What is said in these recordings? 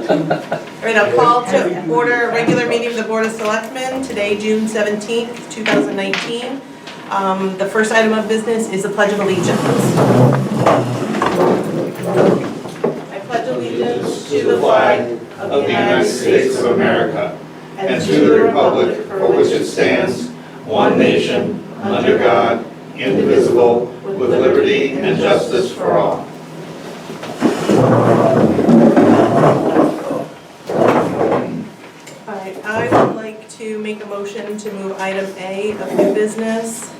All right, I'll call to order a regular meeting of the Board of Selectmen, today, June 17th, 2019. The first item of business is the Pledge of Allegiance. I pledge allegiance to the flag of the United States of America and to the republic for which it stands, one nation, under God, indivisible, with liberty and justice for all. I would like to make a motion to move item A of new business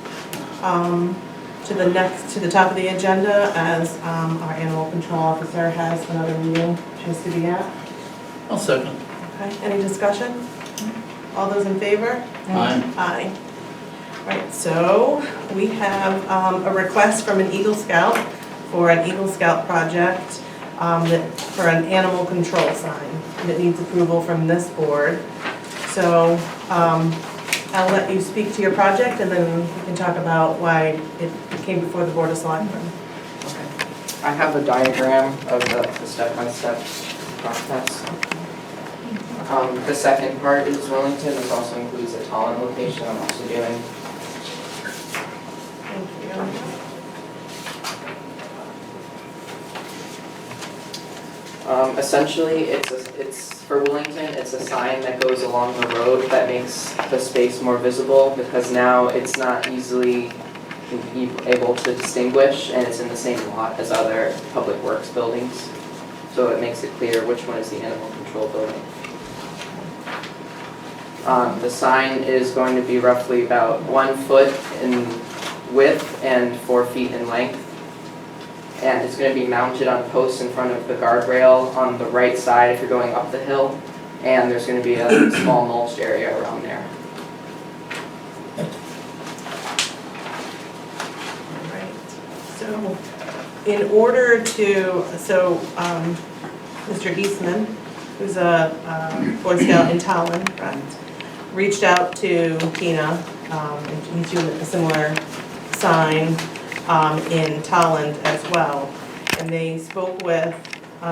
to the top of the agenda, as our animal control officer has another meeting she has to be at. I'll second. Okay, any discussion? All those in favor? Aye. Aye. Right, so we have a request from an Eagle Scout for an Eagle Scout project for an animal control sign that needs approval from this board. So I'll let you speak to your project, and then we can talk about why it came before the Board of Selectmen. Okay. I have a diagram of the step-by-step process. The second part is Willington. This also includes the Tallinn location I'm also doing. Thank you. Essentially, it's for Willington. It's a sign that goes along the road that makes the space more visible, because now it's not easily able to distinguish, and it's in the same lot as other public works buildings. So it makes it clear which one is the animal control building. The sign is going to be roughly about 1 foot in width and 4 feet in length. And it's going to be mounted on posts in front of the guardrail on the right side if you're going up the hill. And there's going to be a small mulched area around there. All right. So, in order to, Mr. Eastman, who's a Boy Scout in Tallinn, reached out to Tina, and he's doing a similar sign in Tallinn as well. And they spoke with,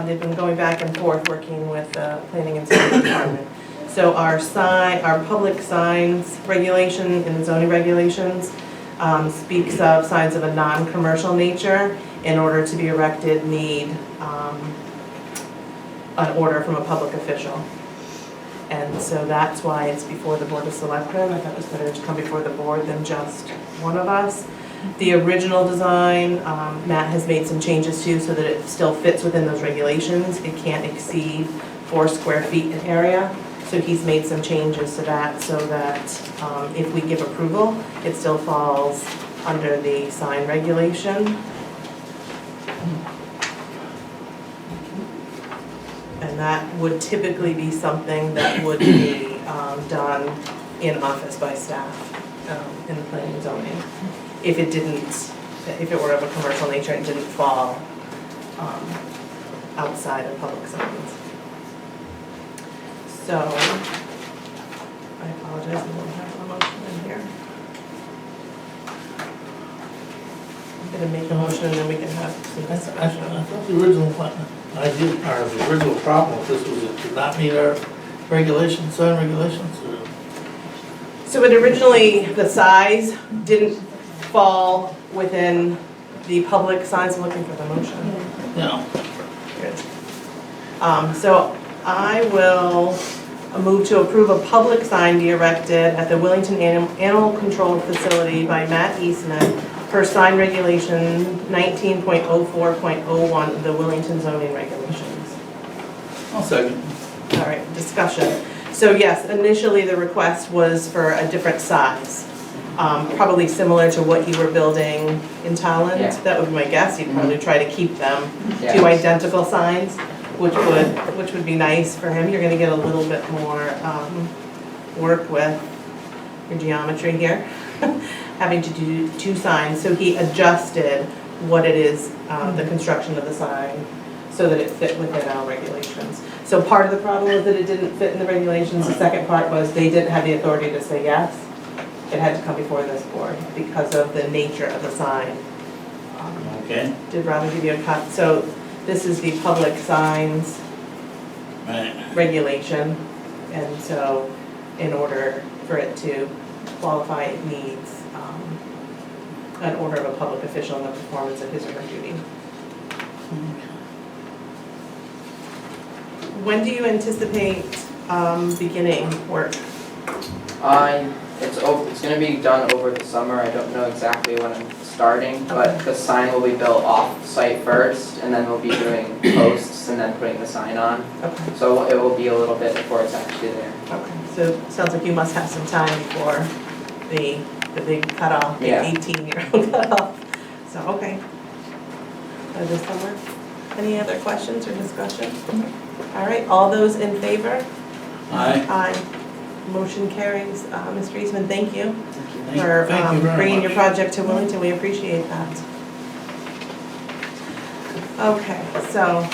they've been going back and forth working with the Planning and Zoning Department. So our public signs regulation in the zoning regulations speaks of signs of a non-commercial nature. In order to be erected, need an order from a public official. And so that's why it's before the Board of Selectmen. I thought it was better to come before the board than just one of us. The original design, Matt has made some changes to so that it still fits within those regulations. It can't exceed 4 square feet in area. So he's made some changes to that so that if we give approval, it still falls under the sign regulation. And that would typically be something that would be done in office by staff in the planning and zoning. If it were of a commercial nature, it didn't fall outside of public signs. So, I apologize, we don't have a motion in here. I'm gonna make a motion and then we can have some discussion. I thought the original idea, or the original problem with this was it did not meet our regulations, sign regulations. So it originally, the size didn't fall within the public signs. I'm looking for the motion. No. Good. So I will move to approve a public sign be erected at the WIllington Animal Control Facility by Matt Eastman per sign regulation 19.04.01 of the Willington zoning regulations. I'll second. All right, discussion. So yes, initially the request was for a different size. Probably similar to what you were building in Tallinn. Yeah. That would be my guess. You'd probably try to keep them Yeah. two identical signs, which would be nice for him. You're going to get a little bit more work with your geometry here, having to do 2 signs. So he adjusted what it is, the construction of the sign, so that it fit within our regulations. So part of the problem was that it didn't fit in the regulations. The second part was they didn't have the authority to say yes. It had to come before this board because of the nature of the sign. Okay. Did Robin give you a cut? So this is the public signs Right. regulation. And so in order for it to qualify, it needs an order of a public official in the performance of his or her duty. When do you anticipate beginning work? It's gonna be done over the summer. I don't know exactly when I'm starting, but the sign will be built off-site first, and then we'll be doing posts and then putting the sign on. Okay. So it will be a little bit before it's actually there. Okay, so it sounds like you must have some time before the big cutoff, the Yeah. 18-year-old cutoff. So, okay. This summer. Any other questions or discussion? All right, all those in favor? Aye. Aye. Motion carries. Mr. Eastman, thank you Thank for you very bringing your much. project to Wellington. We appreciate that. Okay, so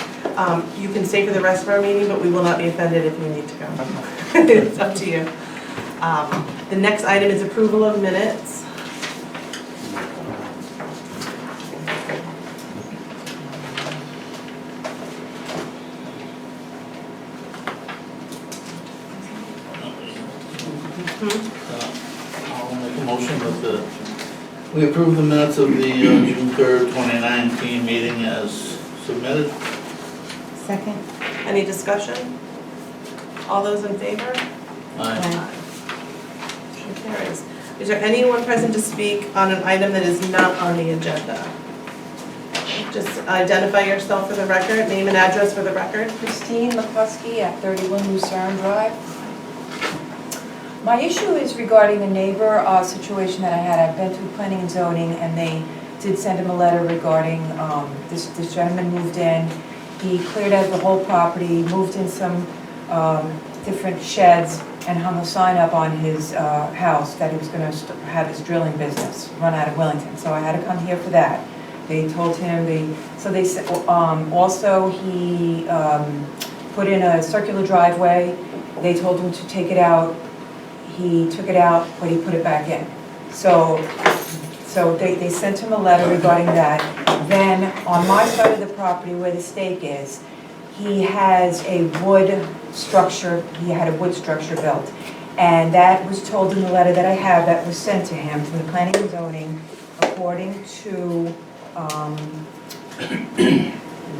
you can stay for the rest of our meeting, but we will not be offended if you need to go. It's up to you. The next item is approval of minutes. I'll make a motion that we approve the minutes of the June 3rd, 2019 meeting as submitted. Second. Any discussion? All those in favor? Aye. Motion carries. Is there anyone present to speak on an item that is not on the agenda? Just identify yourself for the record, name and address for the record. Christine McCluskey at 31 Lucerne Drive. My issue is regarding a neighbor situation that I had. I've been through planning and zoning, and they did send him a letter regarding, this gentleman moved in. He cleared out the whole property, moved in some different sheds, and hung a sign up on his house that he was going to have his drilling business run out of Wellington. So I had to come here for that. They told him, also he put in a circular driveway. They told him to take it out. He took it out, but he put it back in. So they sent him a letter regarding that. Then on my side of the property where the stake is, he has a wood structure, he had a wood structure built. And that was told in the letter that I have that was sent to him from the planning and zoning, according to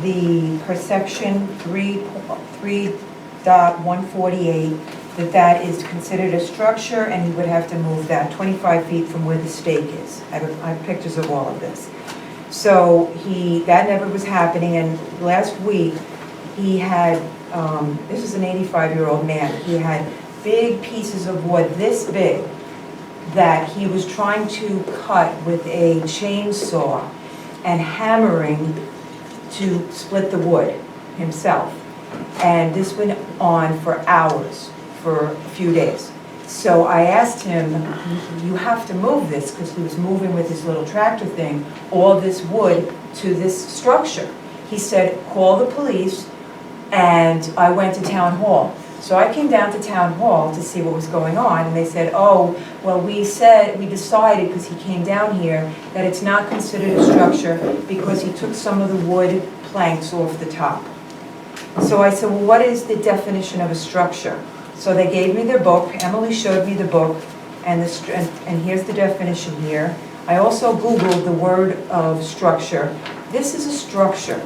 the perception 3.148, that is considered a structure, and he would have to move that 25 feet from where the stake is. I have pictures of all of this. So that never was happening, and last week he had, this is an 85-year-old man, he had big pieces of wood this big that he was trying to cut with a chainsaw and hammering to split the wood himself. And this went on for hours, for a few days. So I asked him, you have to move this, because he was moving with his little tractor thing, all this wood to this structure. He said, call the police, and I went to town hall. So I came down to town hall to see what was going on, and they said, oh, well, we decided, because he came down here, that it's not considered a structure because he took some of the wood planks off the top. So I said, well, what is the definition of a structure? So they gave me their book. Emily showed me the book, and here's the definition here. I also Googled the word of structure. This is a structure.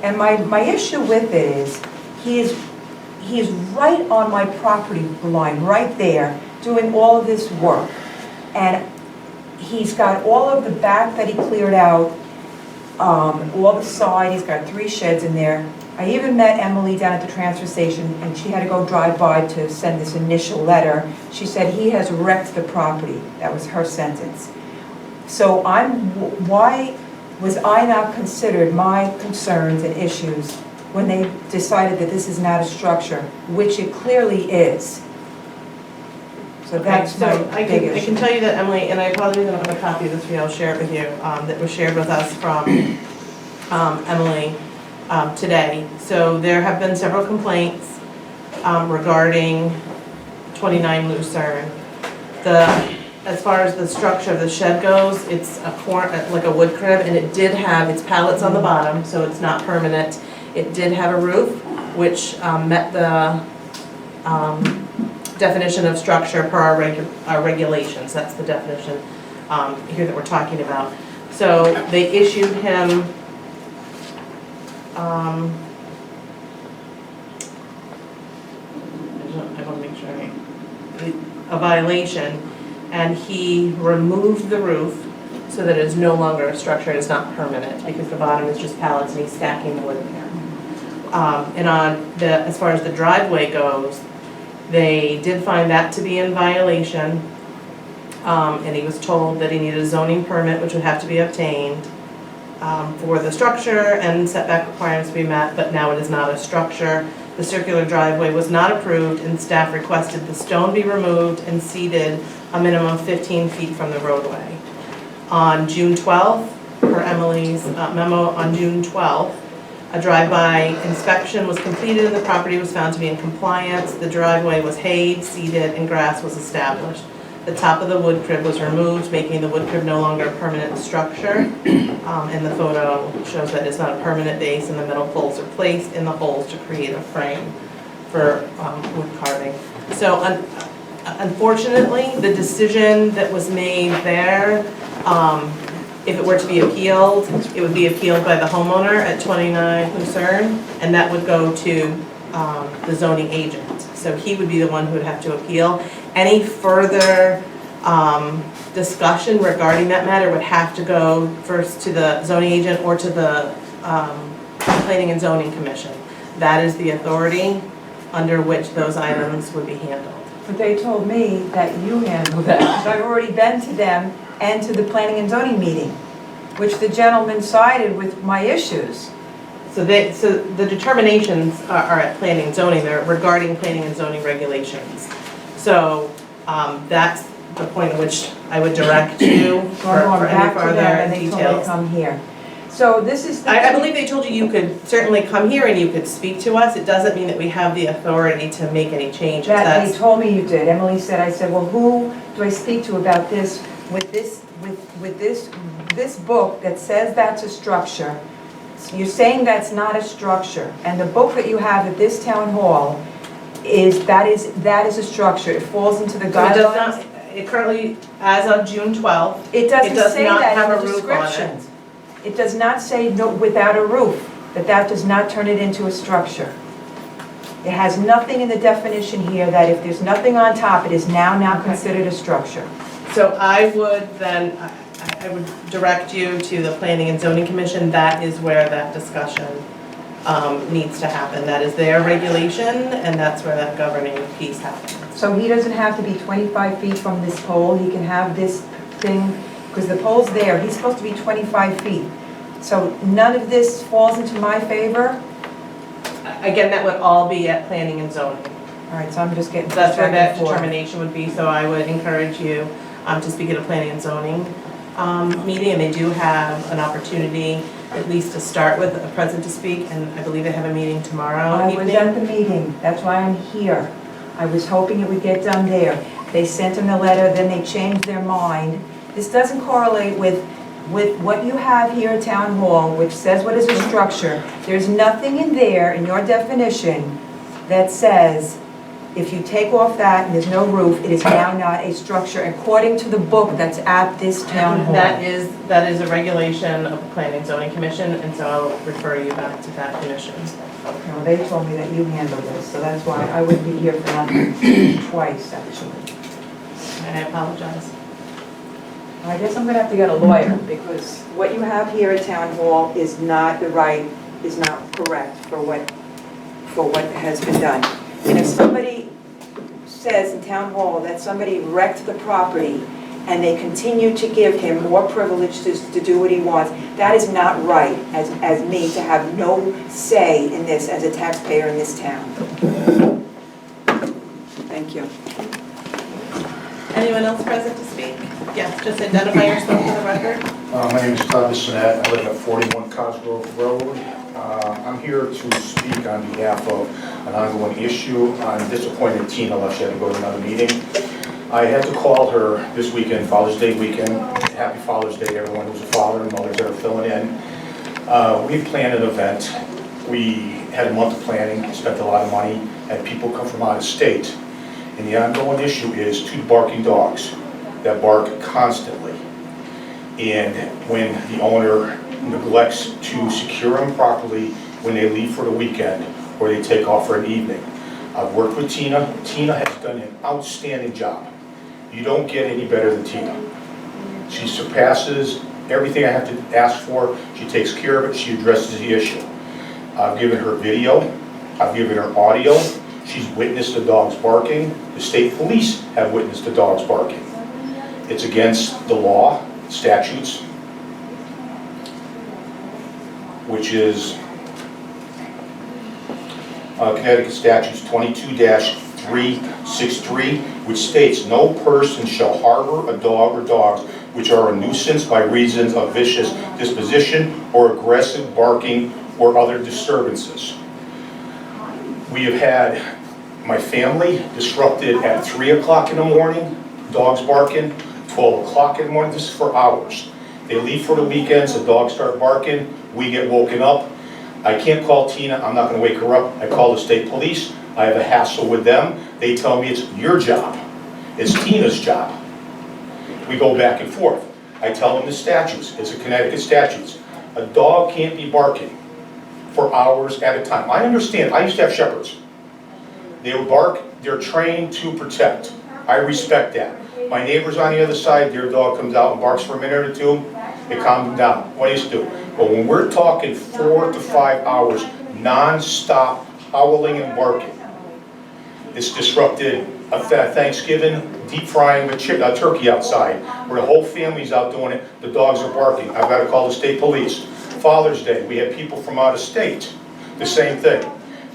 And my issue with it is, he is right on my property line, right there, doing all of this work. And he's got all of the back that he cleared out, all the side, he's got 3 sheds in there. I even met Emily down at the transfer station, and she had to go drive by to send this initial letter. She said he has wrecked the property. That was her sentence. So why was I not considered my concerns and issues when they decided that this is not a structure, which it clearly is? So that's my big issue. I can tell you that Emily, and I apologize, I don't have a copy of this for you, I'll share it with you, that was shared with us from Emily today. So there have been several complaints regarding 29 Lucerne. As far as the structure of the shed goes, it's like a wood crib, and it did have its pallets on the bottom, so it's not permanent. It did have a roof, which met the definition of structure per our regulations. That's the definition here that we're talking about. So they issued him I want to make sure a violation, and he removed the roof so that it is no longer a structure, it is not permanent, because the bottom is just pallets and he's stacking the wood there. And on the, as far as the driveway goes, they did find that to be in violation, and he was told that he needed a zoning permit, which would have to be obtained for the structure and setback requirements to be met, but now it is not a structure. The circular driveway was not approved, and staff requested the stone be removed and seated a minimum of 15 feet from the roadway. On June 12th, per Emily's memo on June 12th, a drive-by inspection was completed and the property was found to be in compliance. The driveway was hayed, seeded, and grass was established. The top of the wood crib was removed, making the wood crib no longer a permanent structure. And the photo shows that it's not a permanent base, and the metal poles are placed in the holes to create a frame for wood carving. So unfortunately, the decision that was made there, if it were to be appealed, it would be appealed by the homeowner at 29 Lucerne, and that would go to the zoning agent. So he would be the one who would have to appeal. Any further discussion regarding that matter would have to go first to the zoning agent or to the Planning and Zoning Commission. That is the authority under which those items would be handled. But they told me that you handle that, because I've already been to them and to the Planning and Zoning meeting, which the gentleman sided with my issues. So the determinations are at Planning and Zoning, they're regarding Planning and Zoning regulations. So that's the point at which I would direct you for any further And they told me to details. come here. So this is. I believe they told you could certainly come here and you could speak to us. It doesn't mean that we have the authority to make any changes. That they told me you did. Emily said, I said, well, who do I speak to about this, with this book that says that's a structure? You're saying that's not a structure, and the book that you have at this town hall that is a structure. It falls into the So it does guidelines. not, it currently, as of June 12th, It doesn't does say not that have in a the roof on it. description. It does not say no, without a roof, that does not turn it into a structure. It has nothing in the definition here that if there's nothing on top, it is now considered a structure. So I would then, I would direct you to the Planning and Zoning Commission. That is where that discussion needs to happen. That is their regulation, and that's where that governing piece happens. So he doesn't have to be 25 feet from this pole, he can have this thing, because the pole's there, he's supposed to be 25 feet. So none of this falls into my favor? Again, that would all be at Planning and Zoning. All right, so I'm just getting That's where that back and forth. determination would be, so I would encourage you to speak at a Planning and Zoning meeting, and they do have an opportunity, at least to start with, a present to speak, and I believe they have a meeting tomorrow I was evening. at the meeting, that's why I'm here. I was hoping it would get done there. They sent him the letter, then they changed their mind. This doesn't correlate with what you have here at Town Hall, which says what is a structure. There's nothing in there, in your definition, that says if you take off that and there's no roof, it is now not a structure, according to the book that's at this Town Hall. That is a regulation of the Planning and Zoning Commission, and so I'll refer you back to that commission. No, they told me that you handle this, so that's why I wouldn't be here for nothing, twice, actually. And I apologize. I guess I'm gonna have to get a lawyer, because what you have here at Town Hall is not correct for what has been done. And if somebody says in Town Hall that somebody wrecked the property and they continue to give him more privileges to do what he wants, that is not right as me to have no say in this as a taxpayer in this town. Thank you. Anyone else present to speak? Yes, just identify yourself for the record. My name is Todd Bissonette. I live at 41 Cosgrove Road. I'm here to speak on behalf of an ongoing issue. I'm disappointed Tina left. She had to go to another meeting. I had to call her this weekend, Father's Day weekend. Happy Father's Day to everyone who's a father and mothers that are filling in. We've planned an event. We had a month of planning, spent a lot of money, had people come from out of state. And the ongoing issue is 2 barking dogs that bark constantly. And when the owner neglects to secure them properly when they leave for the weekend or they take off for an evening. I've worked with Tina. Tina has done an outstanding job. You don't get any better than Tina. She surpasses everything I have to ask for. She takes care of it. She addresses the issue. I've given her video. I've given her audio. She's witnessed the dogs barking. The state police have witnessed the dogs barking. It's against the law, statutes, which is Connecticut Statutes 22-363, which states no person shall harbor a dog or dogs which are a nuisance by reasons of vicious disposition or aggressive barking or other disturbances. We have had my family disrupted at 3 o'clock in the morning, dogs barking, 12 o'clock in the morning, this is for hours. They leave for the weekends, the dogs start barking, we get woken up. I can't call Tina, I'm not gonna wake her up. I call the state police, I have a hassle with them. They tell me it's your job, it's Tina's job. We go back and forth. I tell them the statutes, it's a Connecticut statutes. A dog can't be barking for hours at a time. I understand, I used to have shepherds. They would bark, they're trained to protect. I respect that. My neighbors on the other side, their dog comes out and barks for a minute or two, it calms them down. What I used to do. But when we're talking 4 to 5 hours, non-stop howling and barking, it's disrupted a Thanksgiving deep frying of a turkey outside, where the whole family's out doing it, the dogs are barking. I've got to call the state police. Father's Day, we had people from out of state, the same thing.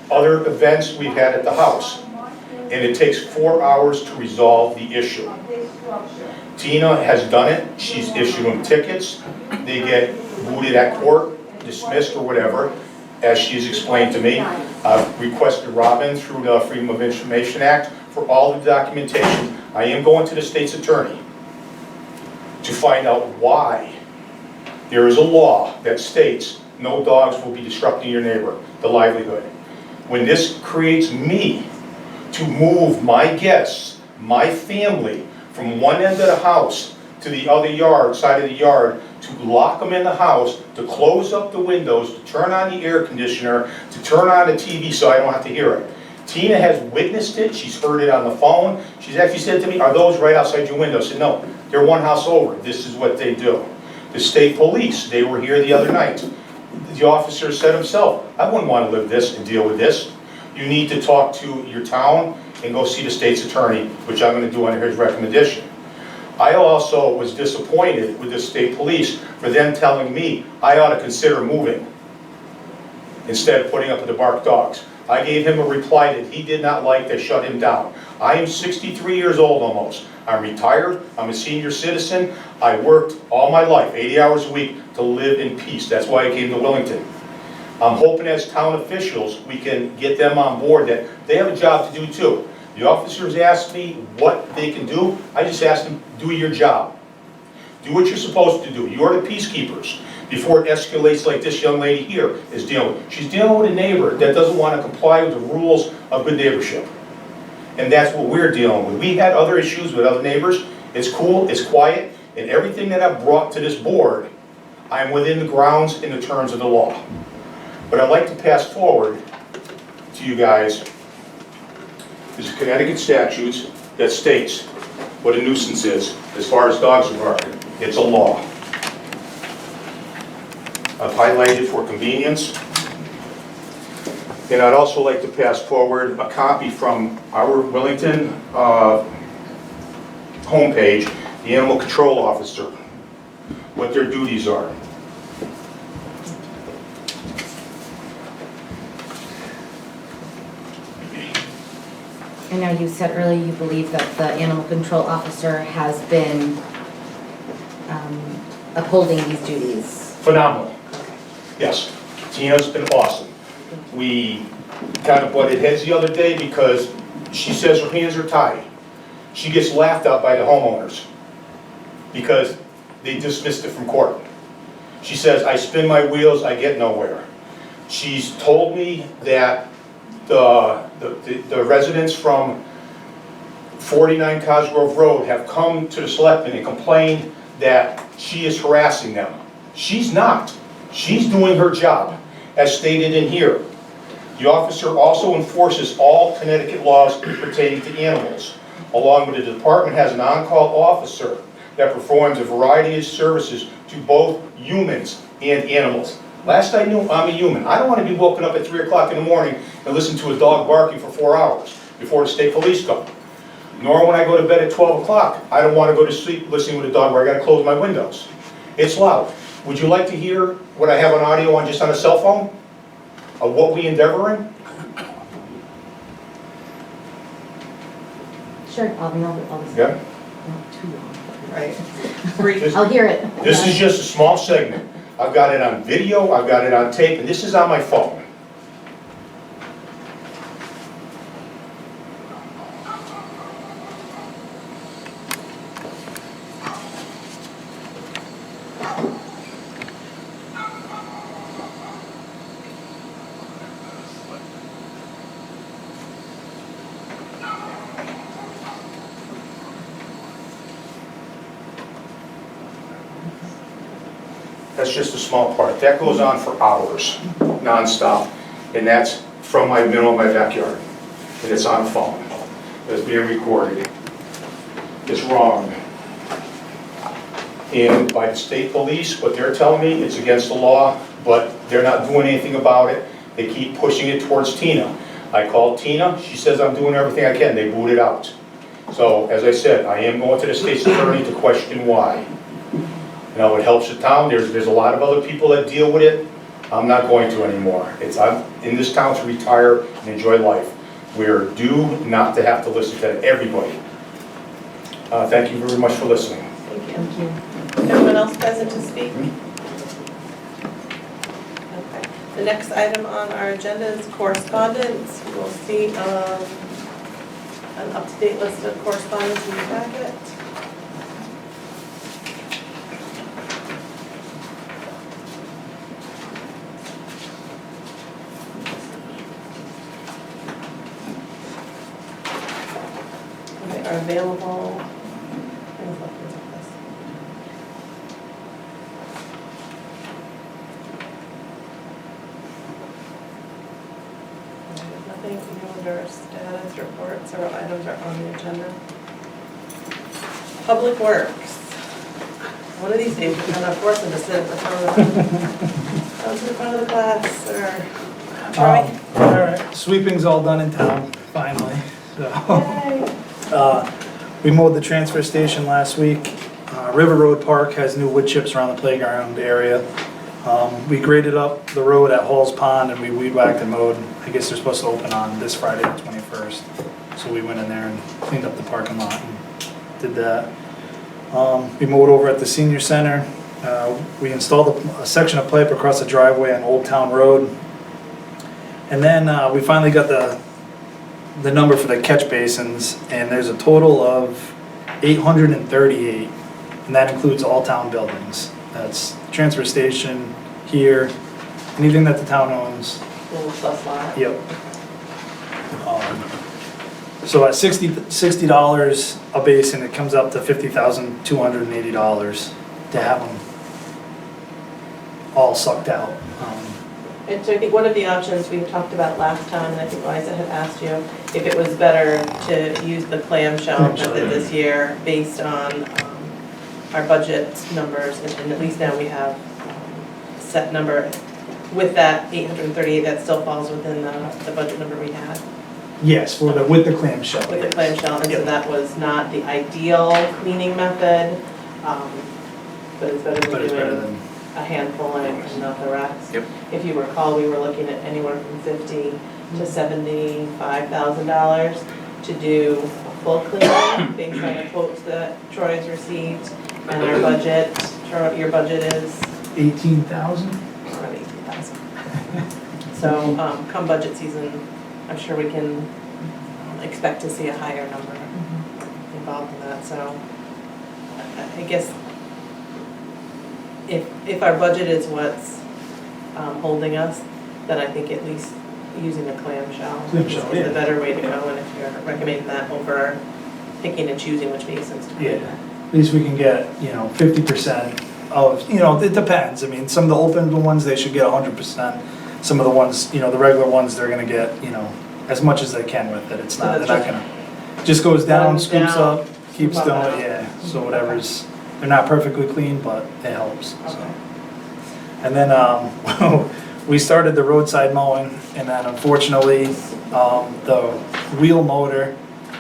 Other events we've had at the house, and it takes 4 hours to resolve the issue. Tina has done it, she's issued them tickets, they get booted at court, dismissed or whatever, as she's explained to me. I've requested Robin through the Freedom of Information Act for all the documentation. I am going to the state's attorney to find out why there is a law that states no dogs will be disrupting your neighbor, the livelihood. When this creates me to move my guests, my family, from one end of the house to the other side of the yard, to lock them in the house, to close up the windows, to turn on the air conditioner, to turn on the TV so I don't have to hear it. Tina has witnessed it, she's heard it on the phone. She's actually said to me, are those right outside your window? I said, no, they're one house over. This is what they do. The state police, they were here the other night. The officer said himself, I wouldn't want to live this and deal with this. You need to talk to your town and go see the state's attorney, which I'm going to do under his recommendation. I also was disappointed with the state police for them telling me I ought to consider moving instead of putting up with the bark dogs. I gave him a reply that he did not like, that shut him down. I am 63 years old almost. I'm retired, I'm a senior citizen. I worked all my life, 80 hours a week, to live in peace. That's why I came to Willington. I'm hoping as town officials, we can get them on board that they have a job to do too. The officers asked me what they can do. I just asked them, do your job. Do what you're supposed to do. You're the peacekeepers. Before it escalates like this young lady here is dealing with. She's dealing with a neighbor that doesn't want to comply with the rules of good neighborship. And that's what we're dealing with. We had other issues with other neighbors. It's cool, it's quiet, and everything that I've brought to this board, I'm within the grounds and the terms of the law. But I'd like to pass forward to you guys is Connecticut statutes that states what a nuisance is as far as dogs are barking. It's a law. I've highlighted for convenience. And I'd also like to pass forward a copy from our Willington homepage, the Animal Control Officer, what their duties are. I know you said earlier you believe that the animal control officer has been upholding these duties. Phenomenal. Yes, Tina's been awesome. We kind of butted heads the other day because she says her hands are tied. She gets laughed at by the homeowners because they dismissed it from court. She says, I spin my wheels, I get nowhere. She's told me that the residents from 49 Cosgrove Road have come to the selectmen and complained that she is harassing them. She's not. She's doing her job, as stated in here. The officer also enforces all Connecticut laws pertaining to animals. Along with the department has an on-call officer that performs a variety of services to both humans and animals. Last I knew, I'm a human. I don't want to be woken up at 3 o'clock in the morning and listen to a dog barking for 4 hours before the state police come. Nor when I go to bed at 12 o'clock. I don't want to go to sleep listening with a dog where I got to close my windows. It's loud. Would you like to hear what I have on audio on just on a cell phone of what we endeavor in? Sure, I'll listen. Yeah. Not too long. Right. Brief. I'll hear it. This is just a small segment. I've got it on video, I've got it on tape, and this is on my phone. That's just a small part. That goes on for hours, nonstop. And that's from my middle of my backyard. And it's on a phone. It's being recorded. It's wrong. And by the state police, what they're telling me, it's against the law, but they're not doing anything about it. They keep pushing it towards Tina. I called Tina, she says I'm doing everything I can. They boot it out. So, as I said, I am going to the state's attorney to question why. You know, it helps the town. There's a lot of other people that deal with it. I'm not going to anymore. I'm in this town to retire and enjoy life. We're due not to have to listen to everybody. Thank you very much for listening. Thank you. Anyone else present to speak? Okay. The next item on our agenda is correspondence. We'll see an up-to-date list of correspondence in your packet. They are available. Nothing new under status reports or items are on the agenda. Public Works. One of these days we're gonna force them to sit at the front of the front of the class or try. All right, sweeping's all done in town, finally, so. Yay. We mowed the transfer station last week. River Road Park has new wood chips around the playground area. We graded up the road at Hall's Pond and we weed whacked and mowed. I guess they're supposed to open on this Friday, the 21st. So we went in there and cleaned up the parking lot and did that. We mowed over at the senior center. We installed a section of pipe across the driveway on Old Town Road. And then we finally got the number for the catch basins, and there's a total of 838, and that includes all town buildings. That's transfer station, here, anything that the town owns. Little plus lot. Yep. So at $60 a basin, it comes up to $50,280 to have them all sucked out. And so I think one of the options we talked about last time, and I think Liza had asked you, if it was better to use the clamshell method this year based on our budget numbers, and at least now we have a set number. With that 838, that still falls within the budget number we had Yes, with the clamshell. with the yes. clamshell, and so Yep. that was not the ideal cleaning method, but it's better But than it's better doing than, a handful and not the rest. Yep. If you recall, we were looking at anywhere from $50,000 to $75,000 to do a full cleaning based on the quotes that Troy's received, and our budget, Troy, your budget is 18,000? around 18,000. So, come budget season, I'm sure we can expect to see a higher number involved in that, so I guess if our budget is what's holding us, then I think at least using the clamshell Clamshell, is yeah. the better way to go, and if you're recommending that over picking and choosing which basins to put in. Yeah, at least we can get, 50% of, it depends. I mean, some of the open ones, they should get 100%. Some of the ones, the regular ones, they're gonna get, as much as they can with it. It's not, So they're not gonna, just goes down, Runs scoops down, up, keeps scoop up doing, out. yeah. So whatever's, they're not perfectly clean, but it helps, so. Okay. And then, we started the roadside mowing, and then unfortunately, the wheel motor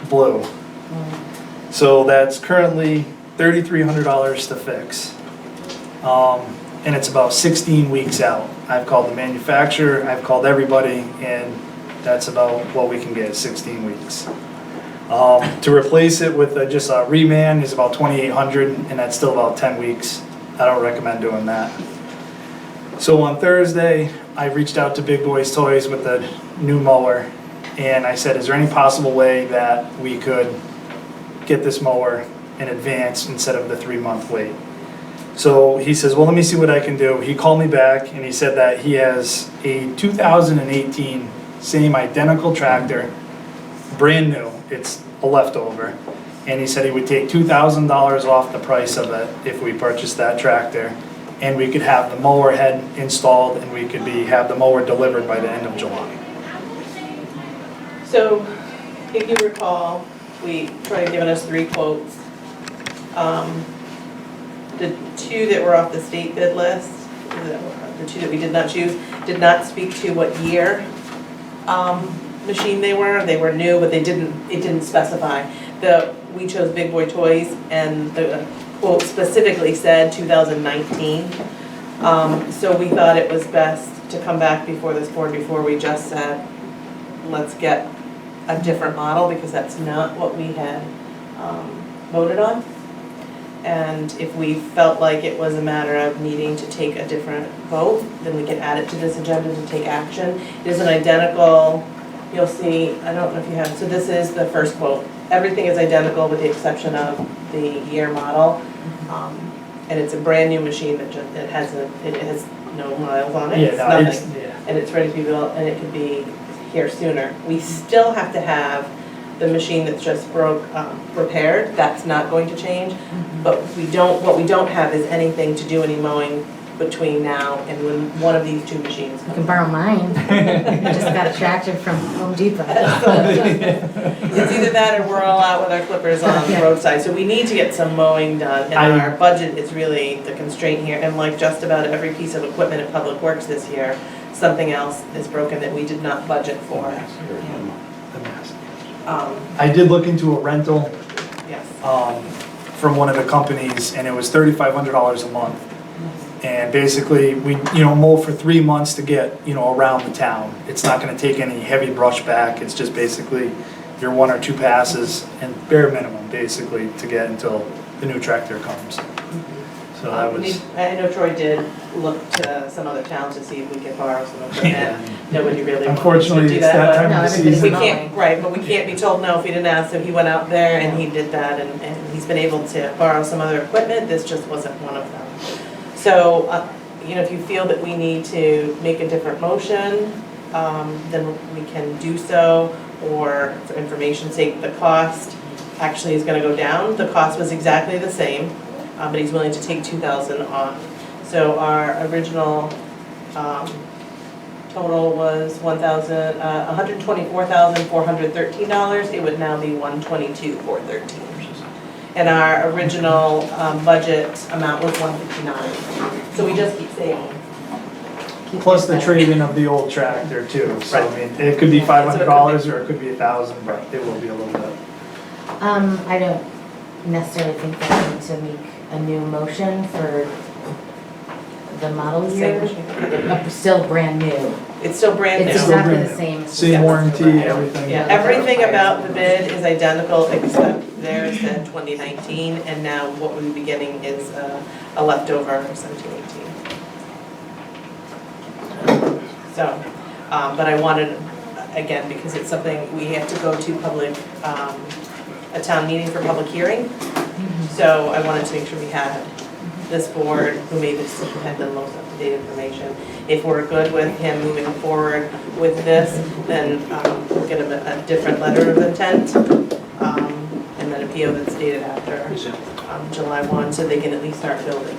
blew. So that's currently $3,300 to fix. And it's about 16 weeks out. I've called the manufacturer, I've called everybody, and that's about what we can get, 16 weeks. To replace it with just a reman is about $2,800, and that's still about 10 weeks. I don't recommend doing that. So on Thursday, I reached out to Big Boys Toys with the new mower, and I said, is there any possible way that we could get this mower in advance instead of the 3-month wait? So he says, well, let me see what I can do. He called me back and he said that he has a 2018 same identical tractor, brand new. It's a leftover. And he said he would take $2,000 off the price of it if we purchased that tractor. And we could have the mower head installed and we could have the mower delivered by the end of July. So, if you recall, we tried giving us 3 quotes. The 2 that were off the state bid list, the 2 that we did not choose, did not speak to what year machine they were. They were new, but it didn't specify. We chose Big Boy Toys, and the quote specifically said 2019. So we thought it was best to come back before this board before we just said, let's get a different model, because that's not what we had voted on. And if we felt like it was a matter of needing to take a different vote, then we can add it to this agenda to take action. It is an identical, you'll see, I don't know if you have, so this is the first quote. Everything is identical with the exception of the year model. And it's a brand new machine that just, it has no miles on it, it's nothing. And it's ready to be built, and it could be here sooner. We still have to have the machine that's just broke repaired. That's not going to change. But what we don't have is anything to do any mowing between now and when one of these 2 machines You comes. can borrow mine. I just got a tractor from Home Depot. It's either that or we're all out with our clippers on the Yeah. roadside. So we need to get some mowing done, and our budget is really the constraint here. And like just about every piece of equipment at Public Works this year, something else is broken that we did not budget for. I did look into a rental Yes. from one of the companies, and it was $3,500 a month. And basically, we, mow for 3 months to get, around the town. It's not gonna take any heavy brush back, it's just basically your 1 or 2 passes, and bare minimum, basically, to get until the new tractor comes. So that was, I know Troy did look to some other towns to see if we could borrow some equipment. Nobody really wanted to unfortunately, do it's that that, time No, of the everybody's but we season. can't, right, but we can't be told no if we didn't ask, so he went out there and he did that, and he's been able to borrow some other equipment, this just wasn't one of them. So, if you feel that we need to make a different motion, then we can do so, or for information's sake, the cost actually is gonna go down. The cost was exactly the same, but he's willing to take $2,000 off. So our original total was $124,413. It would now be $122,413. And our original budget amount was $159. So we just keep saving. Plus the trade-in of the old tractor too, so I Right. mean, it could be $500 or it could be $1,000, but it will be a little bit. I don't necessarily think that we need to make a new motion for the model Same year. machine. Still brand new. It's still brand new. It's still exactly brand the new. same. Same warranty, everything. Yeah, everything about the bid is identical except there said 2019, and now what we'll be getting is a leftover 1718. So, but I wanted, again, because it's something we have to go to public, a town meeting for public hearing, so I wanted to make sure we had this board, who made the decision, had the most up-to-date information. If we're good with him moving forward with this, then we'll get him a different letter of intent, and then a PO that's dated after July 1, so they can at least start building.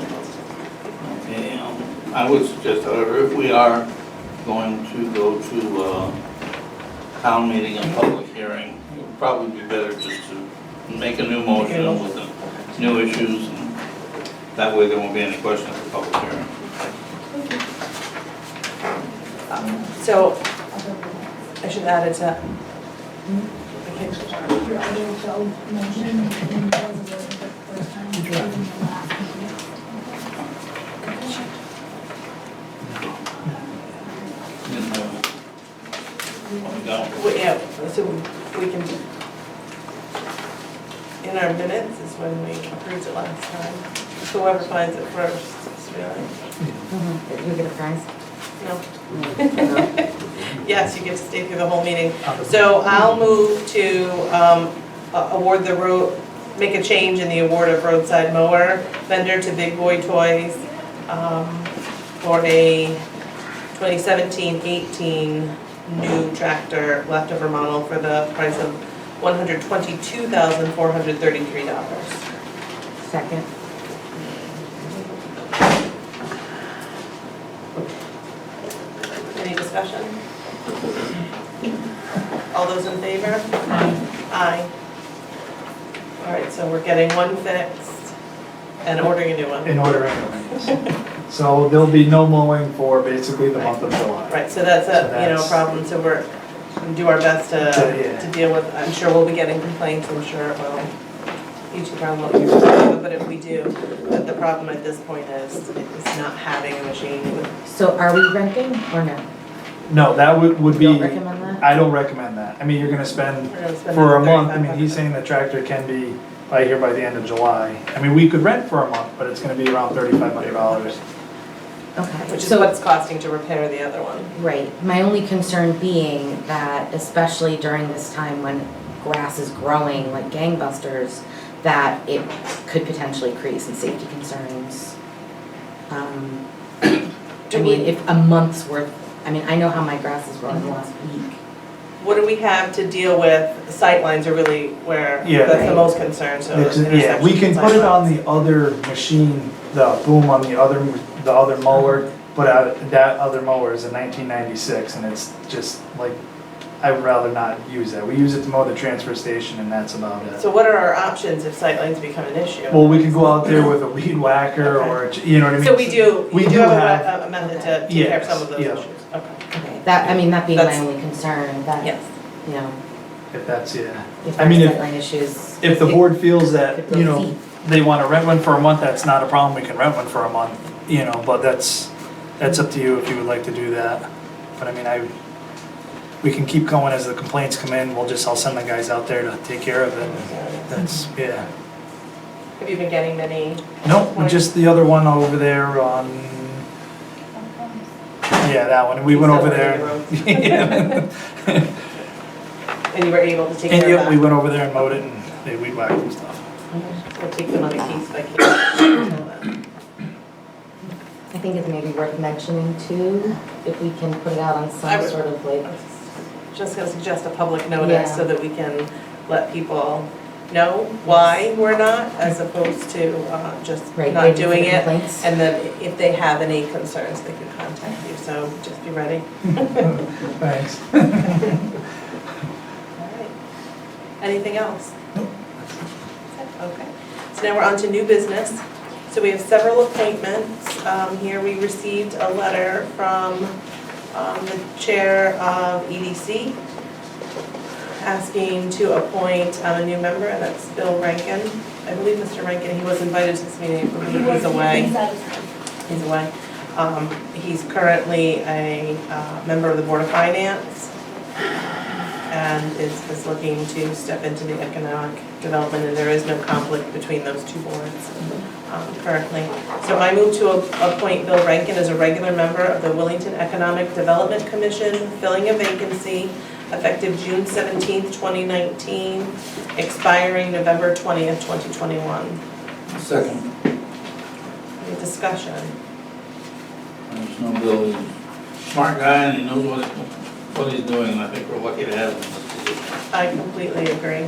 Okay, I would suggest, however, if we are going to go to town meeting and public hearing, it would probably be better just to make a new motion with the new issues, and that way there won't be any questions at the public hearing. So, I should add it to that. Your other motion and that was the first time in the last meeting. Yeah, so we can, in our minutes is when we approved it last time. Whoever finds it first, it's really, You get a prize? no. Yes, you get to stay through the whole meeting. So I'll move to award the road, make a change in the award of roadside mower vendor to Big Boy Toys for a 2017-18 new tractor leftover model for the price of $122,433. Second. Any discussion? All those in favor? Aye. All right, so we're getting one fixed and ordering a new one. In order, yes. So there'll be no mowing for basically the month of July. Right, so that's So a, problem, so we're, we do our best Yeah. to deal with, I'm sure we'll be getting complaints, I'm sure it will. Each round will be, but if we do, but the problem at this point is not having a machine. So are we renting or no? No, that would You be, don't recommend that? I don't recommend that. I mean, you're gonna spend, We're gonna spend for a another month, I mean, he's saying the tractor can be by here by the end of July. I mean, we could rent for a month, but it's gonna be around $3,500. Okay. Which is So what it's costing to repair the other one. right, my only concern being that especially during this time when grass is growing like gangbusters, that it could potentially create some safety concerns. I mean, if a month's worth, I mean, I know how my grass is growing the last week. What do we have to deal with? Sightlines are really where, Yeah. that's the most concern, so. Yeah, we can intersections, put it on sightlines. the other machine, the boom on the other mower, but that other mower is a 1996 and it's just like, I would rather not use that. We use it to mow the transfer station and that's about it. So what are our options if sightlines become an issue? Well, we could go out there with a weed whacker or, you know what I mean? So we do have- have a method to take care of some of those Yes, issues? yeah. Okay. Okay, that, I mean, that being my That's- only concern, that, Yes. you know, If that's, yeah. if I there's mean, sightline issues. If the it board feels that, could go you know, feet. they want to rent one for a month, that's not a problem, we can rent one for a month, you know, but that's up to you if you would like to do that. But I mean, we can keep going as the complaints come in, I'll send the guys out there to take care of it. That's, yeah. Have you been getting many? Nope, just the other one over there on, yeah, that one, we went over there. And you were able to take And care of yep, that? we went over there and mowed it and they weed whacked and stuff. We'll take them on a case by case. I think it's maybe worth mentioning too, if we can put it out on I some would- sort of like, Just gonna suggest a public notice Yeah. so that we can let people know why we're not, as opposed to just right, not waiting for doing the it. complaints. And then if they have any concerns, they can contact you, so just be ready. Thanks. All right. Anything else? Nope. Okay, so now we're on to new business. So we have several appointments. Here we received a letter from the chair of EDC asking to appoint a new member, and that's Bill Rankin. I believe Mr. Rankin, he was invited to this meeting, but he's away. He's away. He's currently a member of the Board of Finance and is looking to step into the economic development, and there is no conflict between those two boards currently. So I move to appoint Bill Rankin as a regular member of the WIllington Economic Development Commission, filling a vacancy effective June 17th, 2019, expiring November 20th, 2021. Second. discussion. There's no Bill, he's a smart guy and he knows what he's doing, and I think we're lucky to have him in this position. I completely agree.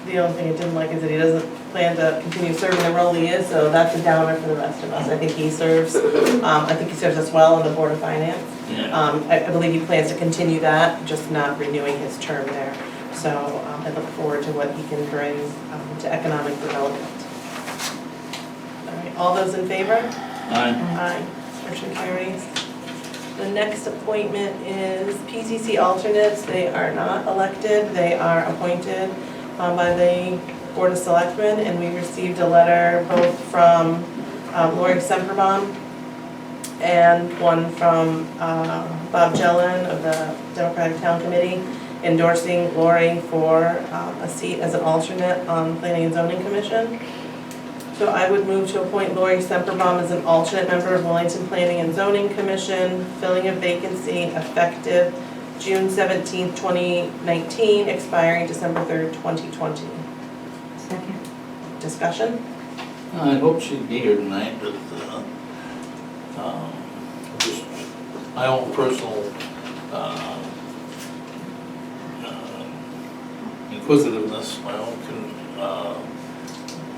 The only thing I didn't like is that he doesn't plan to continue serving the role he is, so that's a downer for the rest of us. I think he serves us well on the Board of Finance. Yeah. I believe he plans to continue that, just not renewing his term there. So I look forward to what he can bring to economic development. All right, all those in favor? Aye. Aye. Motion carries. The next appointment is PCC alternates. They are not elected, they are appointed by the Board of Selectmen, and we received a letter both from Lori Semperbaum and one from Bob Jellin of the Democratic Town Committee endorsing Lori for a seat as an alternate on Planning and Zoning Commission. So I would move to appoint Lori Semperbaum as an alternate member of Wellington Planning and Zoning Commission, filling a vacancy effective June 17th, 2019, expiring December 3rd, 2020. Second. Discussion? I hope she'd be here tonight, but just my own personal inquisitiveness, my own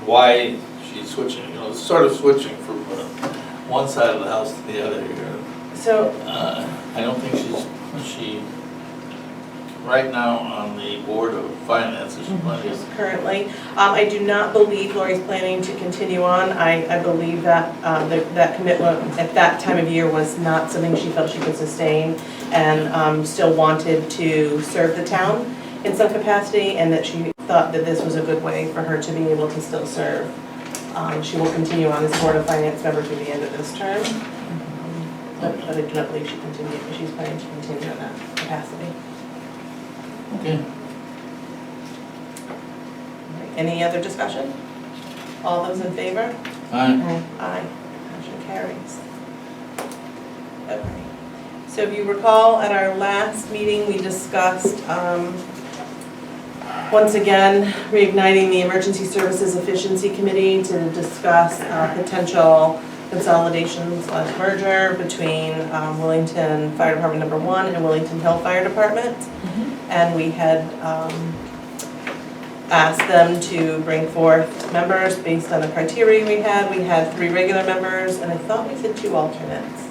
why she's switching, sort of switching from one side of the house to the other here. So, I don't think she, right now on the Board of Finance, is plenty of. currently, I do not believe Lori's planning to continue on. I believe that that commitment at that time of year was not something she felt she could sustain, and still wanted to serve the town in some capacity, and that she thought that this was a good way for her to be able to still serve. She will continue on as Board of Finance member through the end of this term, but I do not believe she's planning to continue in that capacity. Okay. Any other discussion? All those in favor? Aye. Aye. Motion carries. Okay. So if you recall, at our last meeting, we discussed, once again, reigniting the Emergency Services Efficiency Committee to discuss potential consolidation/merger between Wellington Fire Department number 1 and Wellington Hill Fire Department. And we had asked them to bring forth members based on the criteria we had. We had 3 regular members, and I thought we said 2 alternates.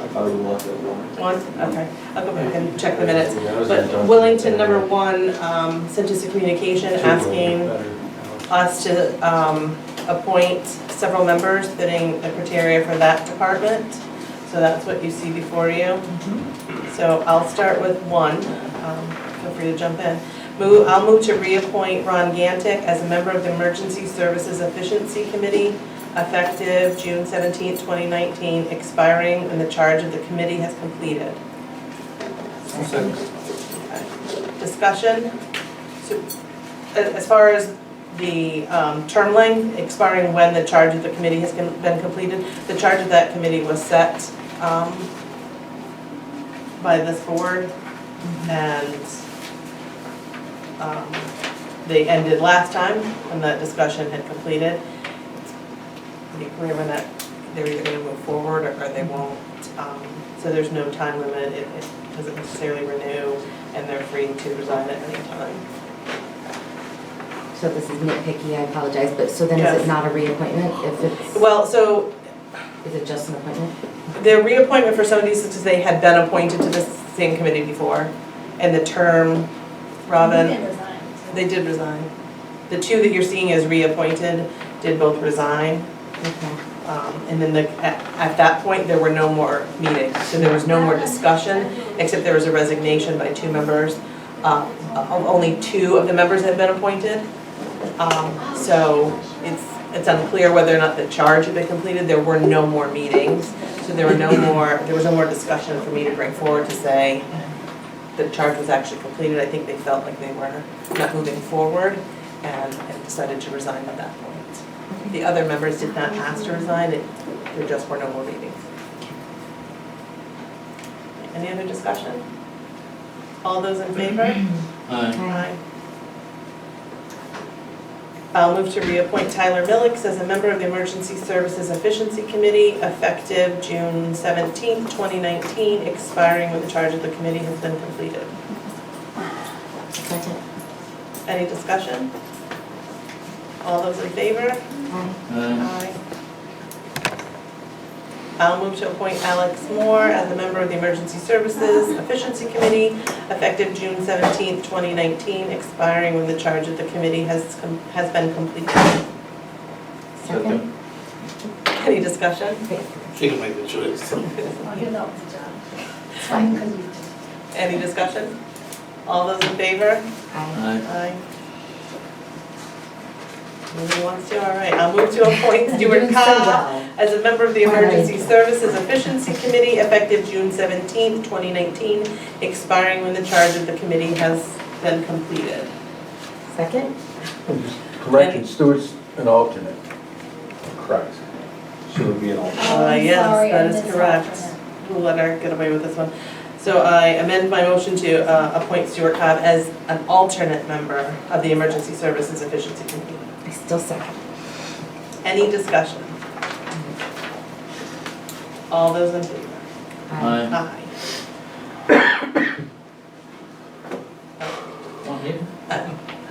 I thought we left it one. One? Okay, I'll go back and check the minutes. But Wellington number 1 sent us a communication asking us to appoint several members fitting the criteria for that department. So that's what you see before you. So I'll start with 1. Feel free to jump in. I'll move to reappoint Ron Gantick as a member of the Emergency Services Efficiency Committee, effective June 17th, 2019, expiring when the charge of the committee has completed. Second. Discussion? So, as far as the term length, expiring when the charge of the committee has been completed, the charge of that committee was set by this board, and they ended last time when that discussion had completed. It's pretty clear when that they're either going to move forward or they won't. So there's no time limit. It doesn't necessarily renew, and they're free to resign at any time. So this is nitpicky, I apologize, but so then Yes. is it not a reappointment if it's, Well, so is it just an appointment? their reappointment for some of these is because they had been appointed to the same committee before, and the term, Robin, You can resign. they did resign. The 2 that you're seeing as reappointed did both resign. Okay. And then at that point, there were no more meetings, so there was no more discussion, except there was a resignation by 2 members. Only 2 of the members had been appointed. So it's unclear whether or not the charge had been completed. There were no more meetings, so there was no more discussion for me to bring forward to say the charge was actually completed. I think they felt like they were not moving forward and decided to resign at that point. The other members did not ask to resign, there just were no more meetings. Any other discussion? All those in favor? Aye. Aye. I'll move to reappoint Tyler Millix as a member of the Emergency Services Efficiency Committee effective June 17th, 2019, expiring when the charge of the committee has been completed. Second. Any discussion? All those in favor? Aye. Aye. I'll move to appoint Alex Moore as a member of the Emergency Services Efficiency Committee effective June 17th, 2019, expiring when the charge of the committee has been completed. Second. Any discussion? She can make the choice. I'll give that one to John. It's fine, because you Any discussion? All those in favor? Aye. Aye. Nobody wants to? All right. I'll move to appoint You're Stuart doing so Cobb well. as a member of the All right. Emergency Services Efficiency Committee effective June 17th, 2019, expiring when the charge of the committee has been completed. Second. Correction, Stuart's an alternate. Correct. She would be an alternate. Yes, sorry, that I is missed correct. alternate. We'll let her get away with this one. So I amend my motion to appoint Stuart Cobb as an alternate member of the Emergency Services Efficiency Committee. I still second. Any discussion? All those in favor? Aye. Aye.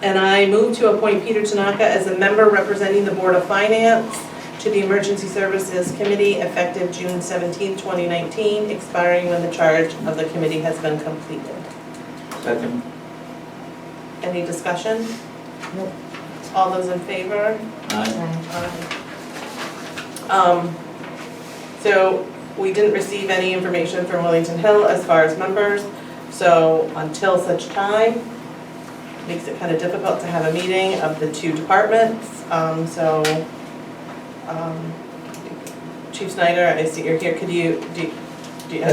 And I move to appoint Peter Tanaka as a member representing the Board of Finance to the Emergency Services Committee effective June 17th, 2019, expiring when the charge of the committee has been completed. Second. Any discussion? Nope. All those in favor? Aye. So we didn't receive any information from Wellington Hill as far as members, so until such time, makes it kind of difficult to have a meeting of the two departments. Chief Snyder, I see you're here, has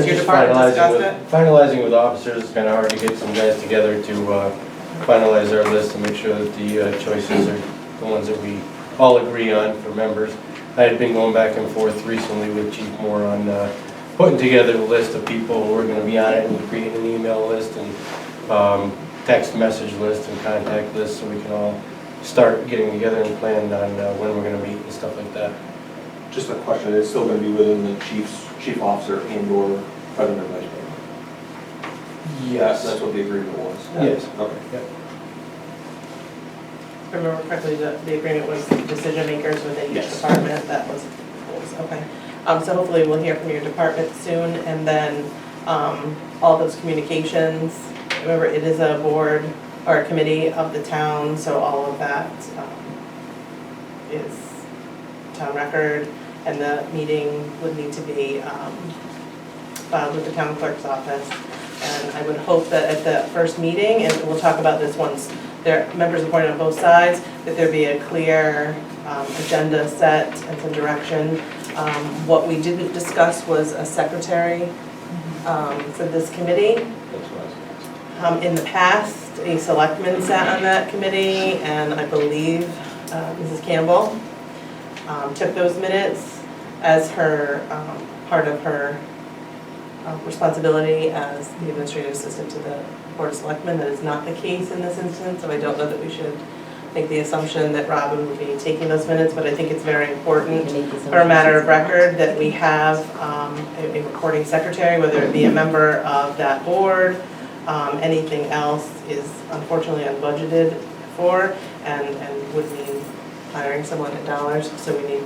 your Just department discussed it? Finalizing with officers, it's kind of hard to get some guys together to finalize our list and make sure that the choices are the ones that we all agree on for members. I had been going back and forth recently with Chief Moore on putting together a list of people who are going to be on it and creating an email list and text message list and contact list so we can all start getting together and plan on when we're going to meet and stuff like that. Just a question, it's still going to be within the chief officer and/or president or vice president? That's what the agreement was? Yes. Okay. If I remember correctly, the agreement was decision makers within each Yes. department, that was, okay. So hopefully we'll hear from your department soon, and then all those communications, remember it is a board or a committee of the town, so all of that is town record, and the meeting would need to be filed with the town clerk's office. And I would hope that at the first meeting, and we'll talk about this once there are members appointed on both sides, that there be a clear agenda set and some direction. What we didn't discuss was a secretary for this committee. That's what I was asking. In the past, a selectman sat on that committee, and I believe Mrs. Campbell took those minutes as her, part of her responsibility as the administrative assistant to the Board of Selectmen. That is not the case in this instance, so I don't know that we should make the assumption that Robin would be taking those minutes, but I think it's very important for a matter of record that we have a recording secretary, whether it be a member of that board. Anything else is unfortunately unbudgeted for and would mean hiring someone at dollars, so we need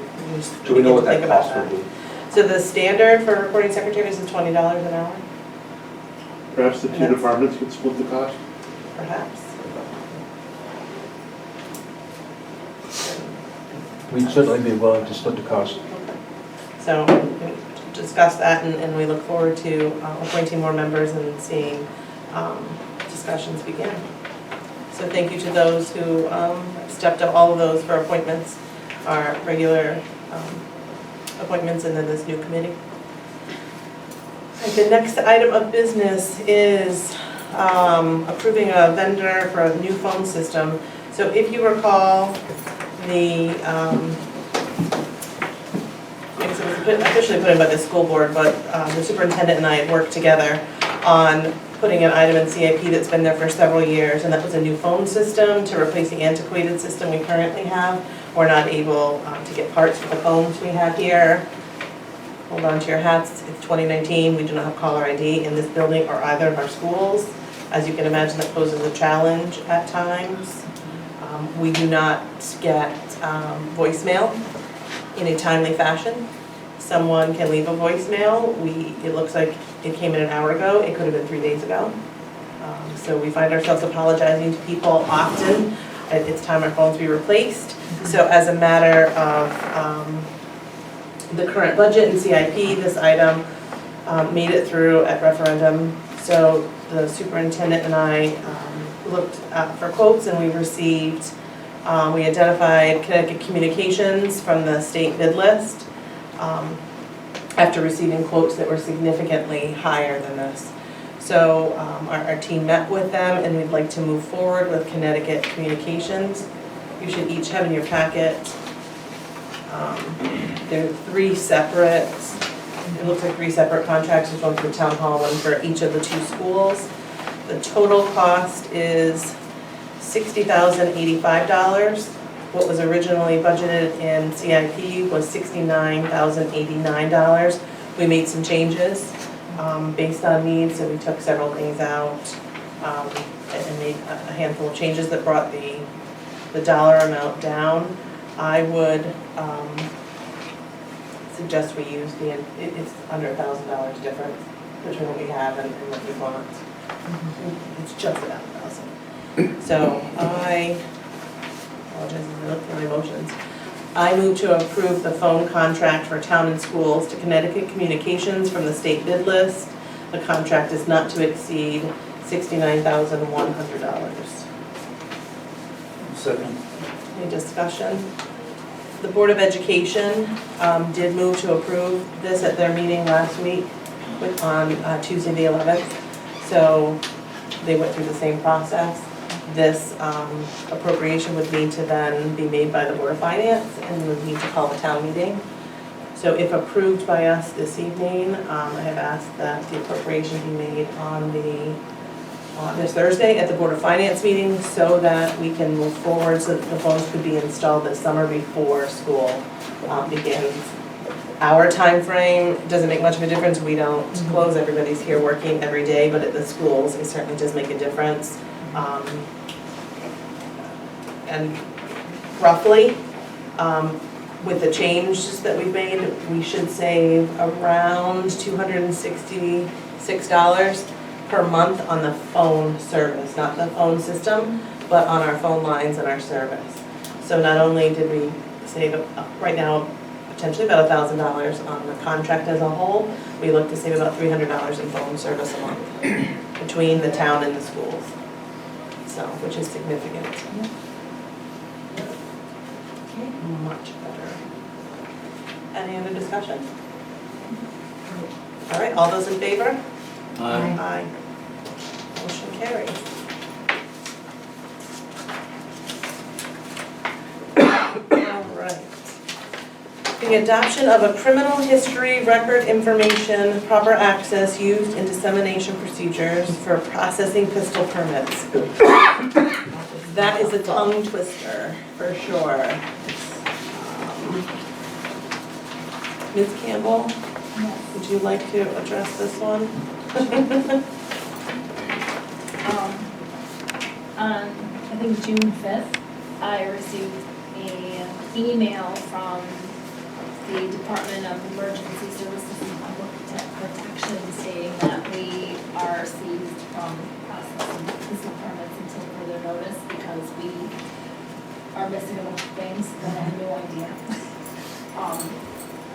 Do we know what to think that about cost that. would be? So the standard for recording secretaries is $20 an hour, Perhaps the two Yes. departments could split the cost? perhaps. We'd certainly be willing to split the cost. So we can discuss that, and we look forward to appointing more members and seeing discussions begin. So thank you to those who stepped up, all of those for appointments, our regular appointments, and then this new committee. The next item of business is approving a vendor for a new phone system. So if you recall, the, I guess it was officially put in by the school board, but the superintendent and I had worked together on putting an item in CIP that's been there for several years, and that was a new phone system to replace the antiquated system we currently have. We're not able to get parts for the phones we have here. Hold on to your hats, it's 2019, we do not have caller ID in this building or either of our schools. As you can imagine, that poses a challenge at times. We do not get voicemail in a timely fashion. Someone can leave a voicemail, it looks like it came in an hour ago, it could have been 3 days ago. So we find ourselves apologizing to people often. It's time our phones be replaced. So as a matter of the current budget and CIP, this item made it through at referendum. So the superintendent and I looked for quotes, and we received, we identified Connecticut Communications from the state bid list after receiving quotes that were significantly higher than this. So our team met with them, and we'd like to move forward with Connecticut Communications. You should each have in your packet, there are 3 separate, it looks like 3 separate contracts, one for town hall, one for each of the 2 schools. The total cost is $60,085. What was originally budgeted in CIP was $69,089. We made some changes based on needs, so we took several things out and made a handful of changes that brought the dollar amount down. I would suggest we use it's under $1,000 difference between what we have and what we want. It's just about 1,000. So I apologize, I looked through my emotions. I move to approve the phone contract for town and schools to Connecticut Communications from the state bid list. The contract is not to exceed $69,100. Second. Any discussion? The Board of Education did move to approve this at their meeting last week on Tuesday the 11th. So they went through the same process. This appropriation would need to then be made by the Board of Finance and would need to call a town meeting. So if approved by us this evening, I have asked that the appropriation be made on this Thursday at the Board of Finance meeting so that we can move forward so that the phones could be installed this summer before school begins. Our time frame doesn't make much of a difference. We don't close. Everybody's here working every day, but at the schools, it certainly does make a difference. And roughly, with the changes that we've made, we should save around $266 per month on the phone service, not the phone system, but on our phone lines and our service. So not only did we save right now potentially about $1,000 on the contract as a whole, we look to save about $300 in phone service a month between the town and the schools. So, which is significant. Much better. Any other discussion? All right, all those in favor? Aye. Motion carries. All right. The adoption of a criminal history record information, proper access, used and dissemination procedures for processing pistol permits. That is a tongue twister, for sure. Ms. Campbell, would you like to address this one? On, I think June 5th, I received an email from the Department of Emergency Services and Public Protection stating that we are seized from processing pistol permits until further notice because we are missing a bunch of things that I have no idea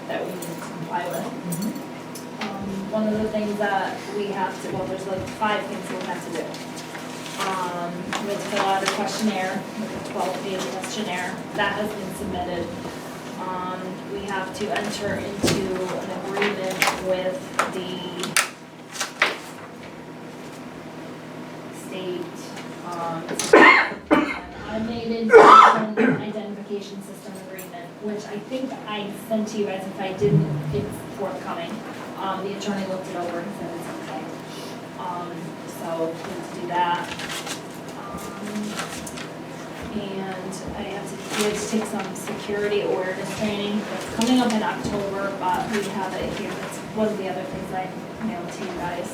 that we need to comply with. One of the things that we have to, well, there's like 5 things we have to do. We have to fill out a questionnaire, like a 12-page questionnaire. That has been submitted. We have to enter into an agreement with the state, automated identification system agreement, which I think I sent to you guys. If I didn't, it's forthcoming. The attorney looked it over and said it's okay. So so we have to do that. And I we have to take some security awareness training that's coming up in October, but we have it here. That's one of the other things I mailed to you guys.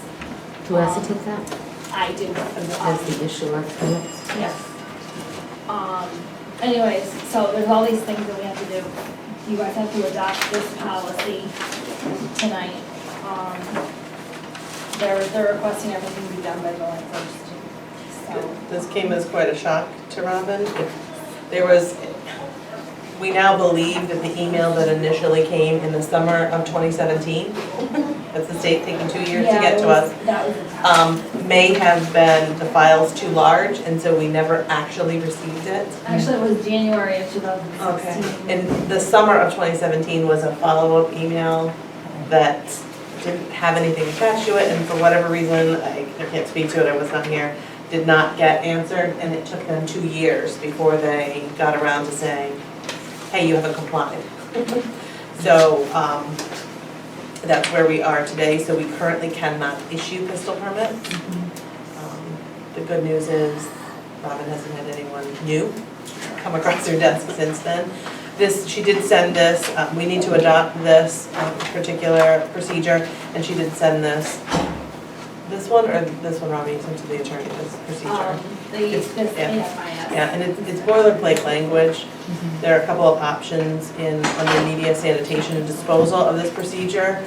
Who has to take that? I do. As the issuer of permits? Yes. Anyways, so there's all these things that we have to do. You guys have to adopt this policy tonight. They're requesting everything be done by July 1st. So, This came as quite a shock to Robin. There was, we now believe that the email that initially came in the summer of 2017, that's the state taking 2 years to get to us, that was a tough. may have been the files too large, and so we never actually received it. Actually, it was January of 2016. And the summer of 2017 was a follow-up email that didn't have anything attached to it, and for whatever reason, I can't speak to it, I was not here, did not get answered, and it took them 2 years before they got around to saying, hey, you haven't complied. So, that's where we are today, so we currently cannot issue pistol permits. The good news is Robin hasn't had anyone new come across her desk since then. She did send this, we need to adopt this particular procedure, and she did send this one, or this one, Robbie, you sent to the attorney, this procedure? Yeah, and it's boilerplate language. There are a couple of options under media sanitation and disposal of this procedure.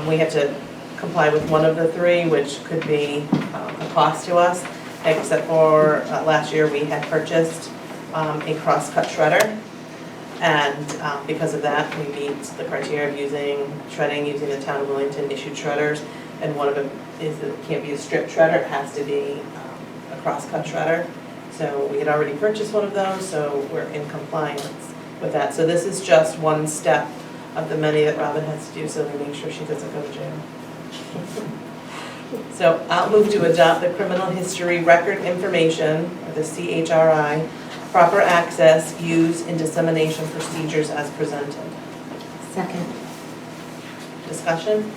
We have to comply with one of the three, which could be a cost to us, except for last year we had purchased a cross-cut shredder. And because of that, we meet the criteria of shredding using the town of Willington issued shredders. And one of them is that it can't be a strip shredder, it has to be a cross-cut shredder. So we had already purchased one of those, so we're in compliance with that. So this is just one step of the many that Robin has to do, so we make sure she doesn't go to jail. So I'll move to adopt the criminal history record information, or the CHRI, proper access, use, and dissemination procedures as presented. Second. Discussion?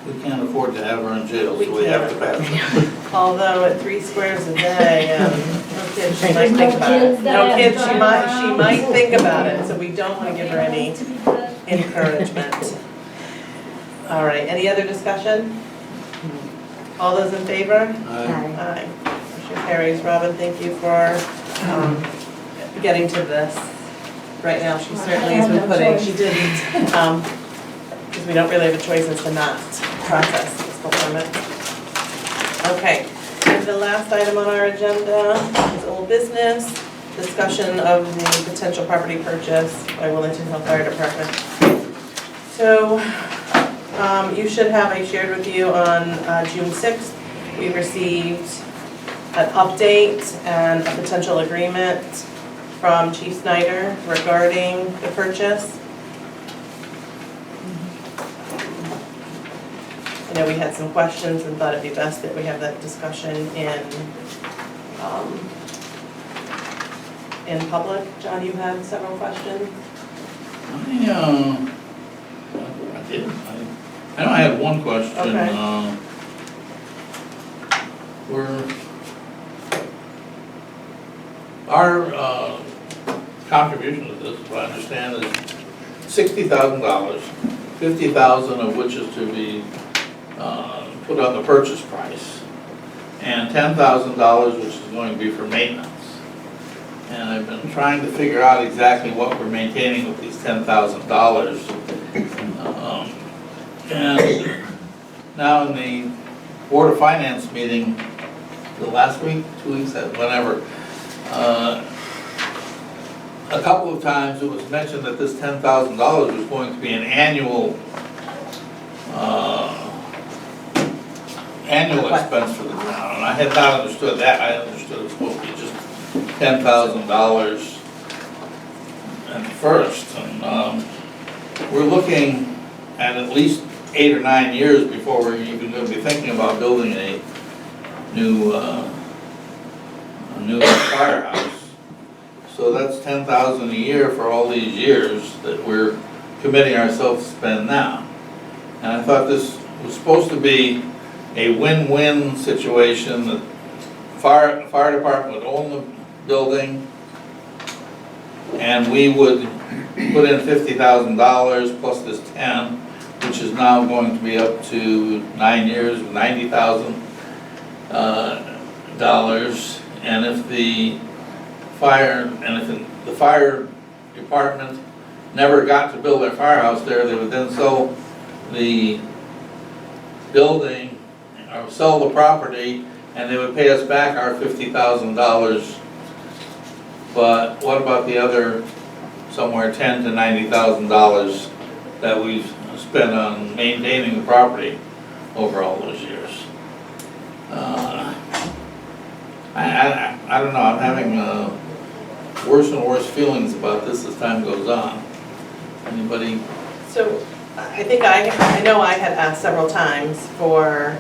We can't afford to have her in jail, We so we have to can't. pass it. Although at 3 squares a day, no kids, she might No think about it. kids that No have kids, she gone might around. think about it, so we don't want to give her any To be good. encouragement. All right, any other discussion? All those in favor? Aye. Aye. Motion carries. Robin, thank you for getting to this. Right now, she certainly has been putting, she didn't, because we don't really have a choice as to not process this full permit. Okay, and the last item on our agenda is old business, discussion of the potential property purchase by Willington Hill Fire Department. So, you should have, I shared with you on June 6th, we received an update and a potential agreement from Chief Snyder regarding the purchase. I know we had some questions and thought it'd be best that we have that discussion in public. John, you had several questions? I did. I know I had one question. Okay. Our contribution to this, if I understand, is $60,000, $50,000 of which is to be put on the purchase price, and $10,000 which is going to be for maintenance. And I've been trying to figure out exactly what we're maintaining with these $10,000. And now in the Board of Finance meeting, the last week, 2 weeks, whenever, a couple of times it was mentioned that this $10,000 was going to be an annual expense for the town, and I had not understood that. I understood it was supposed to be just $10,000 at first, and we're looking at least 8 or 9 years before we're even going to be thinking about building a new firehouse. So that's $10,000 a year for all these years that we're committing ourselves to spend now. And I thought this was supposed to be a win-win situation. The fire department would own the building, and we would put in $50,000 plus this 10, which is now going to be up to 9 years, $90,000. And if the fire department never got to build their firehouse there, they would then sell the building or sell the property, and they would pay us back our $50,000. But what about the other somewhere $10,000 to $90,000 that we've spent on maintaining the property over all those years? I don't know, I'm having worse and worse feelings about this as time goes on. Anybody? So I think I know I had asked several times for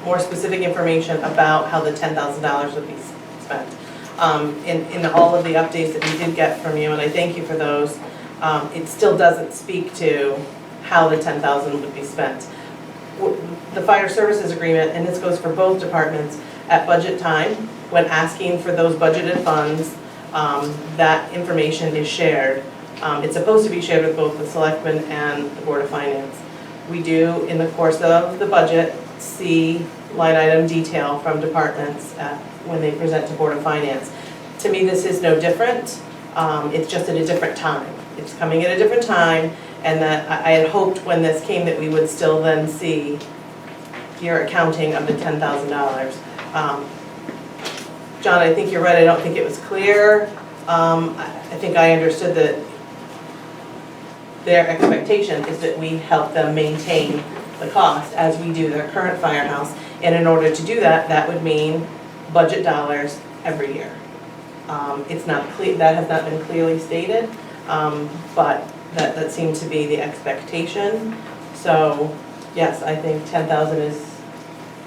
more specific information about how the $10,000 would be spent. In all of the updates that we did get from you, and I thank you for those, it still doesn't speak to how the $10,000 would be spent. The fire services agreement, and this goes for both departments, at budget time, when asking for those budgeted funds, that information is shared. It's supposed to be shared with both the selectmen and the Board of Finance. We do, in the course of the budget, see line item detail from departments when they present to Board of Finance. To me, this is no different. It's just at a different time. It's coming at a different time, and that I had hoped when this came that we would still then see your accounting of the $10,000. John, I think you're right. I don't think it was clear. I think I understood that their expectation is that we help them maintain the cost as we do their current firehouse. And in order to do that, that would mean budget dollars every year. It's not clear, that has not been clearly stated, but that seemed to be the expectation. So yes, I think 10,000 is,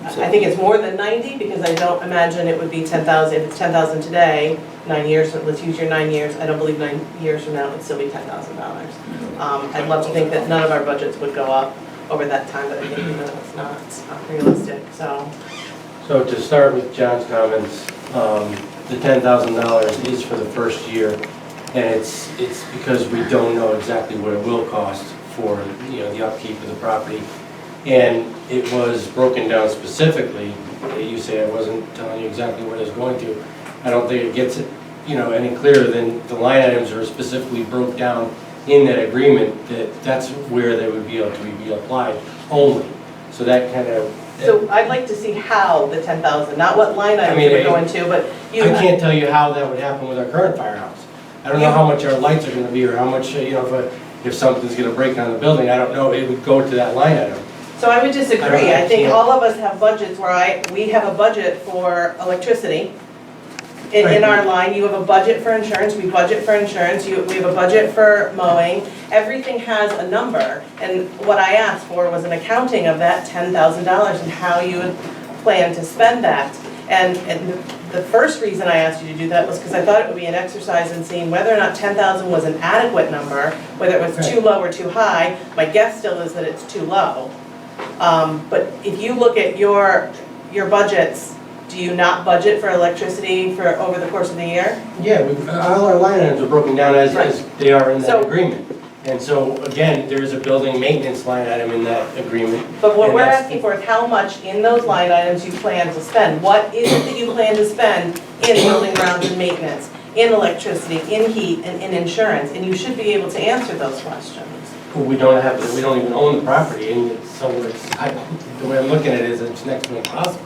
I think it's more than 90 because I don't imagine it would be 10,000. If it's 10,000 today, 9 years, let's use your 9 years, I don't believe 9 years from now it would still be $10,000. I'd love to think that none of our budgets would go up over that time, but I think that's not realistic, so. So to start with John's comments, the $10,000 is for the first year, and it's because we don't know exactly what it will cost for the upkeep of the property. And it was broken down specifically. You say I wasn't telling you exactly what it's going to. I don't think it gets it, any clearer than the line items are specifically broke down in that agreement, that's where they would be able to be applied only. So that kind of. So I'd like to see how the 10,000, not what line items it would go into, but you. I can't tell you how that would happen with our current firehouse. I don't know how much our lights are going to be or how much, if something's going to break down the building, I don't know. It would go to that line item. So I would disagree. I think all of us have budgets where we have a budget for electricity. In our line, you have a budget for insurance, we budget for insurance, we have a budget for mowing. Everything has a number. And what I asked for was an accounting of that $10,000 and how you would plan to spend that. And the first reason I asked you to do that was because I thought it would be an exercise in seeing whether or not 10,000 was an adequate number, whether it was too low or too high. My guess still is that it's too low. But if you look at your budgets, do you not budget for electricity for over the course of the year? Yeah, all our line items are broken down as they are in that So- agreement. And so, again, there is a building maintenance line item in that agreement. But what And we're that's- asking for is how much in those line items you plan to spend. What is it that you plan to spend in building grounds and maintenance, in electricity, in heat, and in insurance? And you should be able to answer those questions. Well, we don't even own the property, and so the way I'm looking at it is it's next to impossible.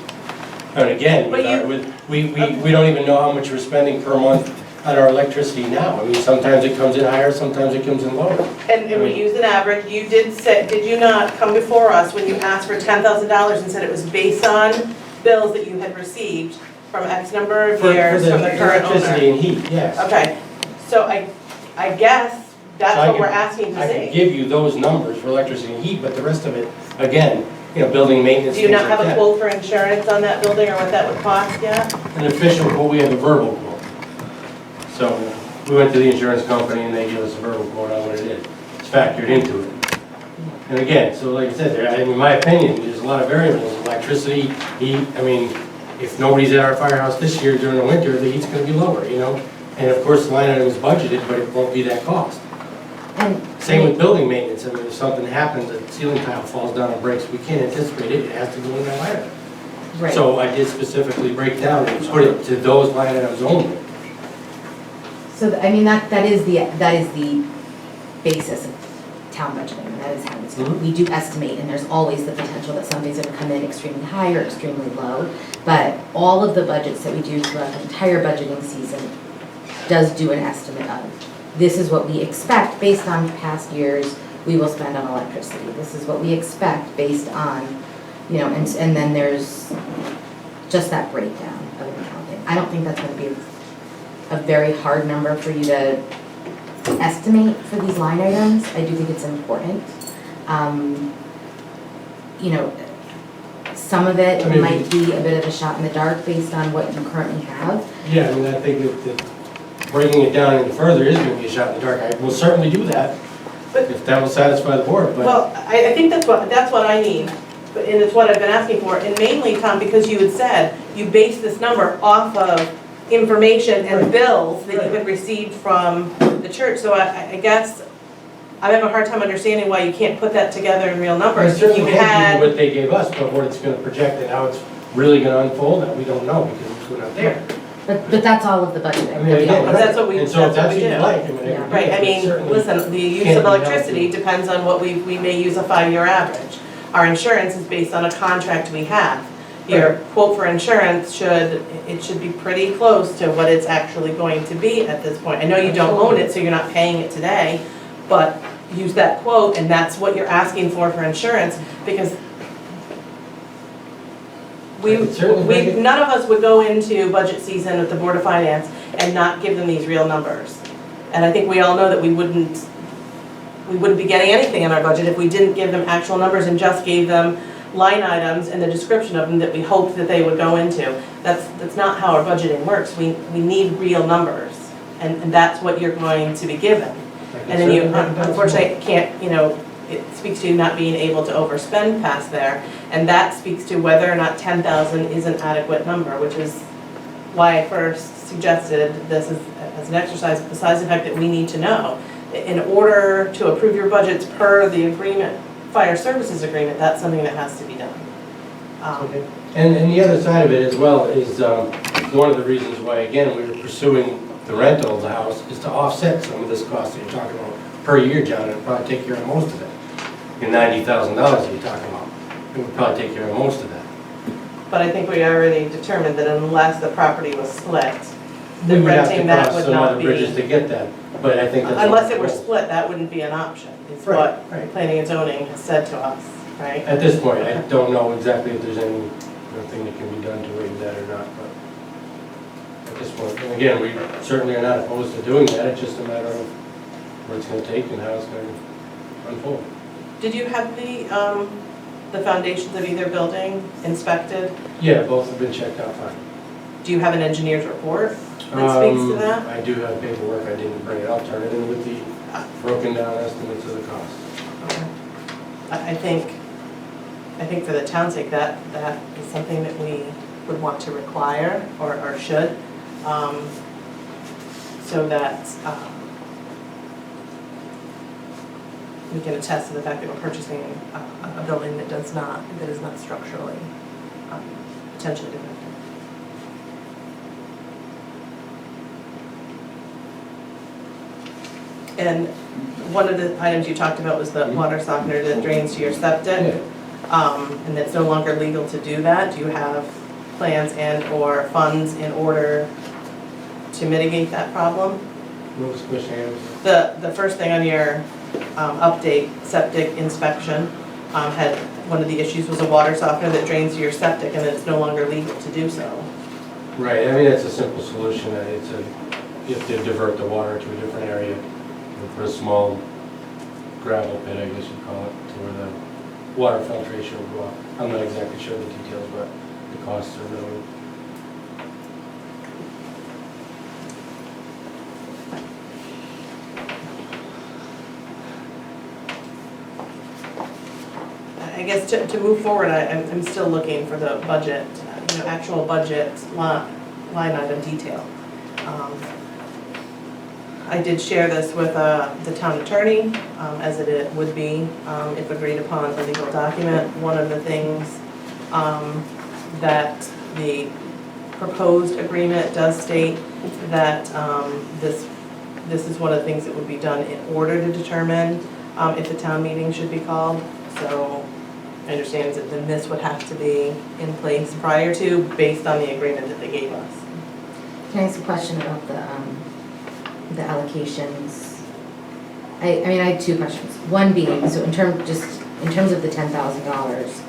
And again, But we don't even know how much we're spending per month on our electricity now. I mean, sometimes it comes in higher, sometimes it comes in lower. And we used an average. You did you not come before us when you asked for $10,000 and said it was based on bills that you had received from X number of years from the current Electricity owner? and heat, yes. Okay, so I guess that's So I what we're can- asking I to can see. give you those numbers for electricity and heat, but the rest of it, again, building maintenance, Do you things not like have a that. quote for insurance on that building or what that would cost yet? An official quote, we have a verbal quote. So we went to the insurance company and they gave us a verbal quote on what it is. It's factored into it. And again, so like I said, in my opinion, there's a lot of variables, electricity, heat, I mean, if nobody's at our firehouse this year during the winter, the heat's gonna be lower, you know? And of course, the line item is budgeted, but it won't be that cost. And Same with building maintenance, I mean, if something happens, a ceiling tile falls down and breaks, we can't anticipate it, it has to go in that line item. right. So I did specifically break down and put it to those line items only. So, I mean, that is the basis of town budgeting, and that is how it's done. Mhm. We do estimate, and there's always the potential that something's gonna come in extremely high or extremely low, but all of the budgets that we do throughout the entire budgeting season does do an estimate of, this is what we expect based on past years we will spend on electricity. This is what we expect based on, you know, and then there's just that breakdown of accounting. I don't think that's gonna be a very hard number for you to estimate for these line items. I do think it's important. You know, some of it I mean, might be a bit of a shot in the dark based on what you currently have. Yeah, I mean, I think that breaking it down any further is gonna be a shot in the dark. I will certainly do that, But- if that will satisfy the board, but. Well, I think that's what I need, and it's what I've been asking for, and mainly, Tom, because you had said you based this number off of information and bills that you had received from the church, so I guess I have a hard time understanding why you can't put that together in real I numbers. If certainly you can't give had, you what they gave us, but what it's gonna project and how it's really gonna unfold, that we don't know, because we're not there. But that's all of the budgeting. I mean, that we again, always But that's what we- and so if that's what that's we what you do. like, I mean, I can do right, it, I but mean, certainly listen, the use can't of be held electricity to- depends on what we may use a 5-year average. Our insurance is based on a contract we have. Your quote for insurance should be pretty close to what it's actually going to be at this point. I know you don't own it, so you're not paying it today, but use that quote, and that's what you're asking for insurance, because I could certainly make it- none of us would go into budget season with the Board of Finance and not give them these real numbers. And I think we all know that we wouldn't be getting anything in our budget if we didn't give them actual numbers and just gave them line items and the description of them that we hoped that they would go into. That's not how our budgeting works. We need real numbers, and that's what you're going to be given. I can And then you certainly make it unfortunately can't, you know, it speaks to not being able to overspend past there, and that speaks to whether or not 10,000 is an adequate number, which is why I first suggested this as an exercise of the size effect that we need to know. In order to approve your budgets per the agreement, fire services agreement, that's something that has to be done. Okay. And the other side of it as well is, one of the reasons why, again, we were pursuing the rental of the house is to offset some of this cost that you're talking about per year, John, and it'll probably take care of most of it. Your $90,000 that you're talking about, it would probably take care of most of that. But I think we already determined that unless the property was split, We that would have to renting that cross would some not other bridges be. to get that, but I think that's. Unless it were all. split, that wouldn't be an option, is Right, what right. planning and zoning has said to us, right? At this point, I don't know exactly if there's anything that can be done to waive that or not, but at this point, and again, we certainly are not opposed to doing that, it's just a matter of what it's gonna take and how it's gonna unfold. Did you have the foundations of either building inspected? Yeah, both have been checked out fine. Do you have an engineer's report that speaks to that? I do have paperwork, I didn't bring it, I'll turn it in with the broken down estimates of the cost. Okay. I think for the town's sake, that is something that we would want to require or should, so that we can attest to the fact that we're purchasing a building that is not structurally potentially defective. And one of the items you talked about was the water softener that drains to your septic, and it's no longer legal to do that. Do you have plans and/or funds in order to mitigate that problem? What was the question? The first thing on your update, septic inspection, had, one of the issues was a water softener that drains to your septic, and it's no longer legal to do so. Right, I mean, that's a simple solution, you have to divert the water to a different area, for a small gravel pit, I guess you'd call it, to where the water filtration will go up. I'm not exactly sure the details, but the costs are really. I guess to move forward, I'm still looking for the budget, actual budget line item detail. I did share this with the town attorney, as it would be if agreed upon a legal document. One of the things that the proposed agreement does state that this is one of the things that would be done in order to determine if the town meeting should be called. So I understand that then this would have to be in place prior to, based on the agreement that they gave us. Can I ask a question about the allocations? I mean, I had two questions. One being, so in terms of the $10,000,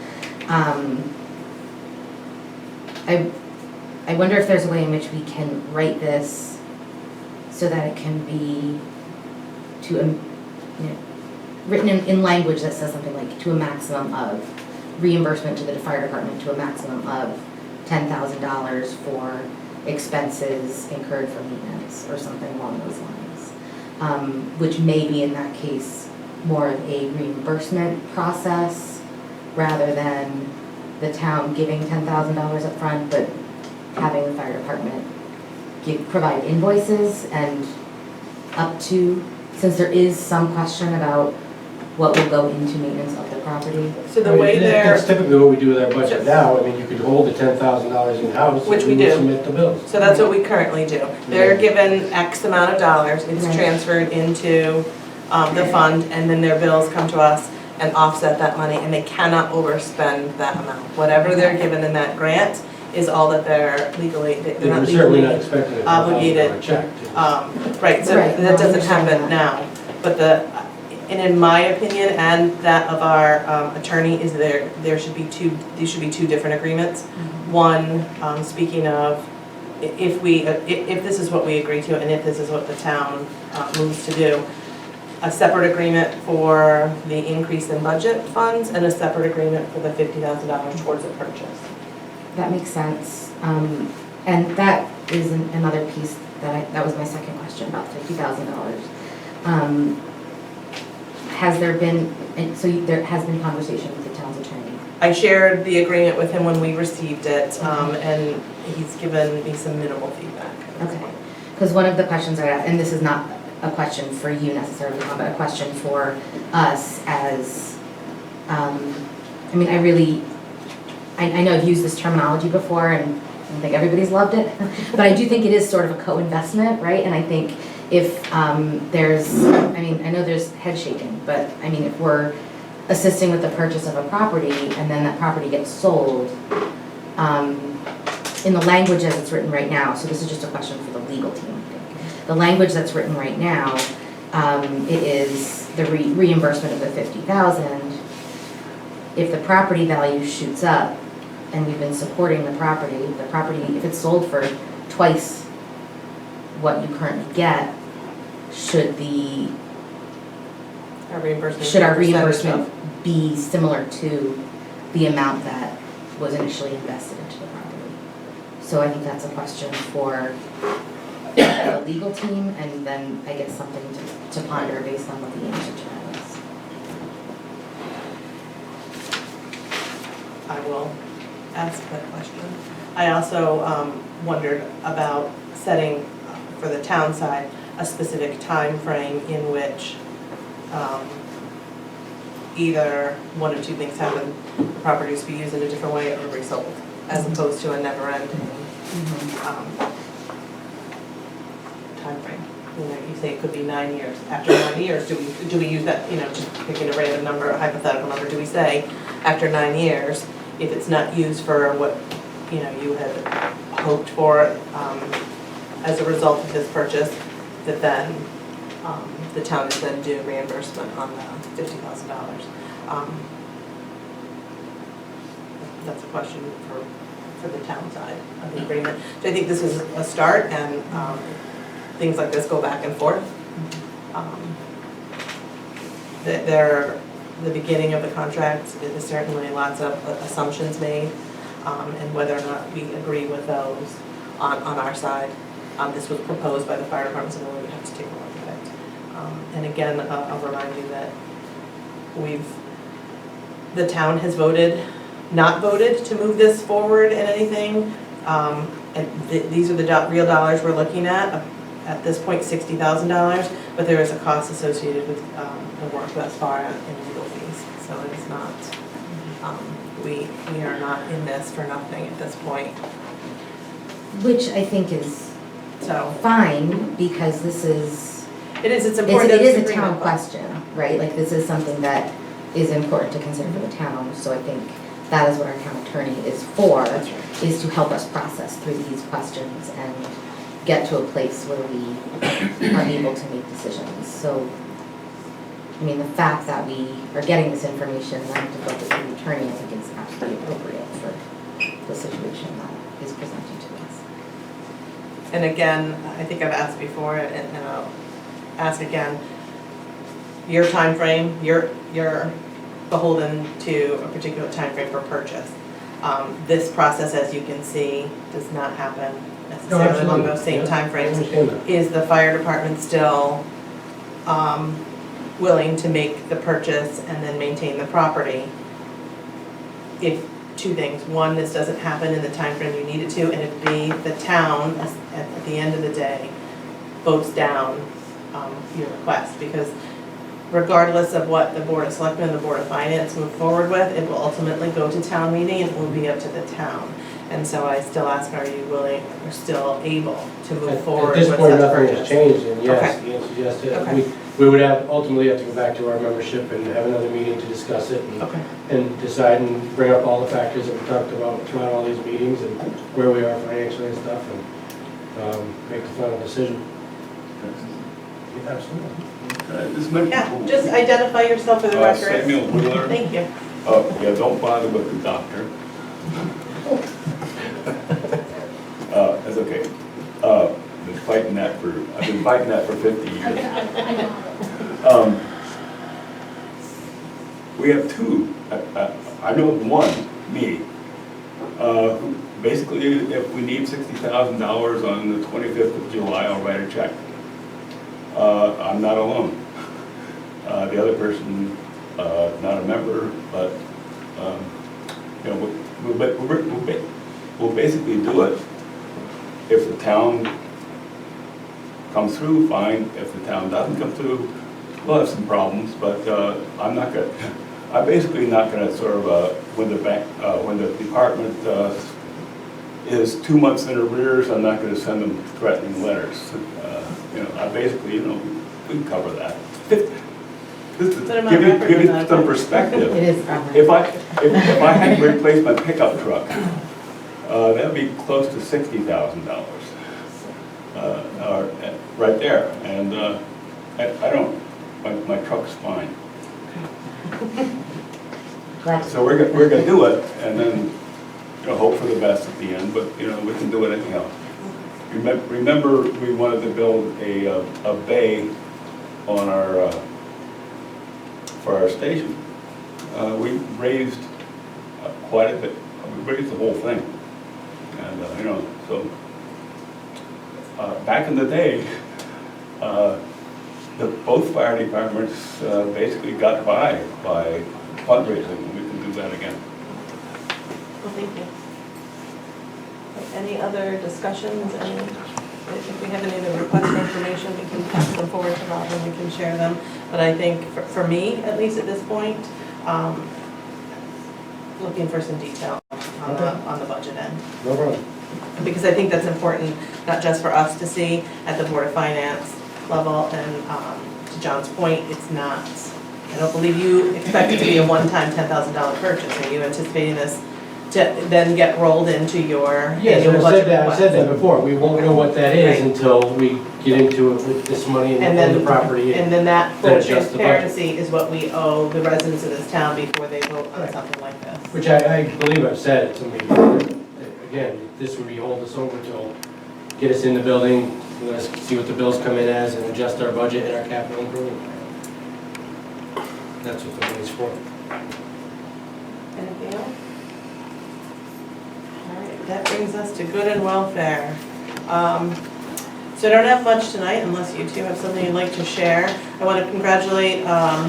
I wonder if there's a way in which we can write this so that it can be written in language that says something like to a maximum of reimbursement to the fire department to a maximum of $10,000 for expenses incurred for maintenance or something along those lines, which may be in that case more of a reimbursement process rather than the town giving $10,000 up front, but having the fire department provide invoices and up to, since there is some question about what will go into maintenance of the property. So the way That's typically what we do with our budget now. I mean, you could hold the $10,000 in-house. Which we and do. Submit the bills. So that's what we currently do. They're given X amount of dollars, it's Right. transferred into the fund, and then their bills come to us and offset that money, and they cannot overspend that amount. Whatever they're given in that grant is all that they're legally, they're We're not certainly not legally expecting a obligated. $10,000 check. Right, so Right, that no, I doesn't understand happen that. now. But and in my opinion, and that of our attorney, is there should be these should be two different agreements. One, speaking of, if this is what we agree to, and if this is what the town moves to do, a separate agreement for the increase in budget funds, and a separate agreement for the $50,000 towards the purchase. That makes sense. And that is another piece that was my second question about $50,000. Has there been, there has been conversation with the town's attorney? I shared the agreement with him when we received it, and he's given me some minimal feedback. Okay, because one of the questions I asked, and this is not a question for you necessarily, but a question for us as, I mean, I know I've used this terminology before, and I don't think everybody's loved it, but I do think it is sort of a co-investment, right? And I think if there's, I mean, I know there's head shaking, but I mean, if we're assisting with the purchase of a property and then that property gets sold, in the language as it's written right now, so this is just a question for the legal team, I think. The language that's written right now, it is the reimbursement of the $50,000. If the property value shoots up and we've been supporting the property, if it's sold for twice what you currently get, should our reimbursement be similar to the amount that was initially invested into the property? So I think that's a question for the legal team, and then I guess something to ponder based on what the answer to that is. I will ask that question. I also wondered about setting, for the town side, a specific time frame in which either one of two things happen: the properties be used in a different way or resold, as opposed to a never-ending time frame. You know, you say it could be 9 years. After 9 years, do we use that? You know, just picking a random number, a hypothetical number. Do we say after 9 years, if it's not used for what you had hoped for as a result of this purchase, that then the town is then due reimbursement on the $50,000. That's a question for the town side of the agreement. So I think this is a start, and things like this go back and forth. The beginning of the contract is certainly lots of assumptions made, and whether or not we agree with those on our side. This was proposed by the fire department, so we would have to take a look at it. And again, I'll remind you that The town has not voted to move this forward in anything. And these are the real dollars we're looking at this point, $60,000, but there is a cost associated with the work thus far in legal fees. So it is not, we are not in this for nothing at this point. Which I think is So fine, because this is, it's important. it is a disagreement, town but- question, right? Like, this is something that is important to consider for the town, so I think that is what our town attorney is for, That's right. is to help us process through these questions and get to a place where we are able to make decisions. So, I mean, the fact that we are getting this information, then to focus on the attorney, I think is absolutely appropriate for the situation that is presented to us. And again, I think I've asked before, and I'll ask again, your time frame, you're beholden to a particular time frame for purchase. This process, as you can see, does not happen necessarily along those same timeframes. Is the fire department still willing to make the purchase and then maintain the property? If two things, one, this doesn't happen in the time frame you need it to, and if B, the town, at the end of the day, votes down your request, because regardless of what the Board of Selectmen and the Board of Finance move forward with, it will ultimately go to town meeting and it will be up to the town. And so I still ask, are you willing, or still able to move forward with such purchase? At this point, nothing has changed, and yes, Okay. the answer is yes. Okay. We would ultimately have to go back to our membership and have another meeting to discuss it Okay. and decide and bring up all the factors that we talked about throughout all these meetings and where we are financially and stuff, and make the final decision. Absolutely. Yeah, just identify yourself for the record. Samuel Wheeler. Thank you. Yeah, don't bother with the doctor. That's okay. I've been fighting that for 50 years. We have two, I know one, me, who basically, if we need $60,000 on the 25th of July, I'll write a check. I'm not alone. The other person, not a member, but, you know, we'll basically do it. If the town comes through, fine. If the town doesn't come through, we'll have some problems, but I'm basically not gonna sort of, when the department is 2 months in arrears, I'm not gonna send them threatening letters. You know, I basically, you know, we can cover that. Give you some perspective. It is. If I had to replace my pickup truck, that'd be close to $60,000, right there. And I don't, my truck's fine. So we're gonna do it, and then, you know, hope for the best at the end. But you know, we can do it anyhow. Remember, we wanted to build a bay on our for our station. We raised quite a bit. We raised the whole thing, and you know, so back in the day, both fire departments basically got by fundraising, and we can do that again. Well, thank you. Any other discussions? If we have any other requests for information, we can pass them forward to Rob and we can share them. But I think, for me, at least at this point, looking for some detail on the budget end. No problem. Because I think that's important, not just for us to see at the Board of Finance level, and to John's point, it's not, I don't believe you expect it to be a one-time $10,000 purchase. Are you anticipating this to then get rolled into your Yes, annual I budget said request? that before, we won't know what that is Right. until we get into it with this money And and then- the property. And then that full Then adjust the budget. transparency is what we owe the residents of this town before they vote on something like this. Which I believe I've said it to me before. Again, this would be hold us over till, get us in the building, let us see what the bills come in as and adjust our budget and our capital improvement plan. That's what the money's for. Anything else? All right, that brings us to good and welfare. So I don't have much tonight unless you two have something you'd like to share. I want to congratulate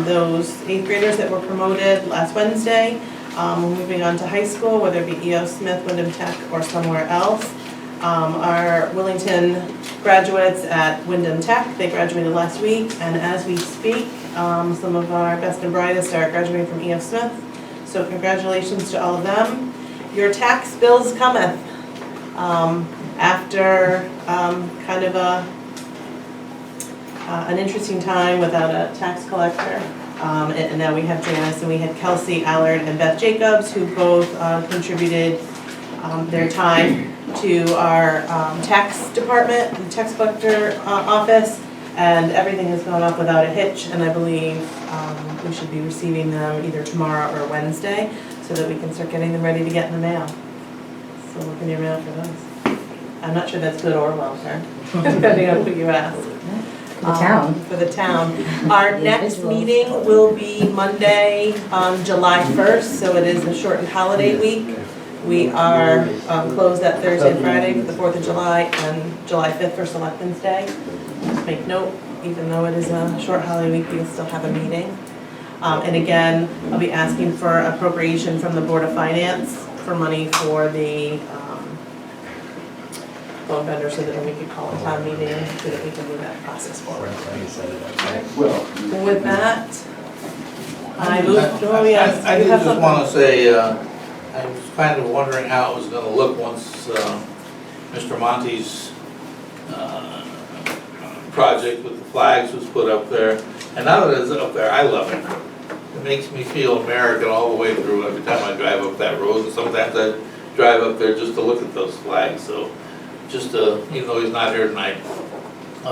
those 8th graders that were promoted last Wednesday, moving on to high school, whether it be E.O. Smith, Wyndham Tech, or somewhere else. Our Willington graduates at Wyndham Tech, they graduated last week, and as we speak, some of our best and brightest are graduating from E.O. Smith. So congratulations to all of them. Your tax bills cometh. After kind of an interesting time without a tax collector. And now we have Janice, and we had Kelsey Allard and Beth Jacobs, who both contributed their time to our tax department, the tax collector office, and everything has gone off without a hitch, and I believe we should be receiving them either tomorrow or Wednesday, so that we can start getting them ready to get in the mail. So look in your mail for those. I'm not sure that's good or welfare, depending on who you ask. For the town. For the town. Our next meeting will be Monday, July 1st, so it is the shortened holiday week. We are closed that Thursday and Friday for the 4th of July and July 5th for Selectmen's Day. Just make note, even though it is a short holiday week, we will still have a meeting. And again, I'll be asking for appropriation from the Board of Finance for money for the phone vendor, so that we could call a town meeting, so that we can move that process forward. With that, I move, oh yes, I you did have just something? want to say, I was kind of wondering how it was going to look once Mr. Monte's project with the flags was put up there. And now that it's up there, I love it. It makes me feel American all the way through every time I drive up that road. And sometimes I drive up there just to look at those flags. So just even though he's not here tonight,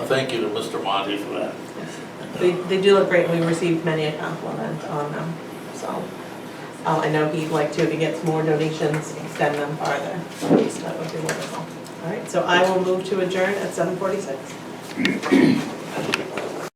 thank you to Mr. Monte for that. They do look great, we received many a compliment on them, so. I know he'd like to, if he gets more donations, extend them farther, so that would be wonderful. All right, so I will move to adjourn at 7:46.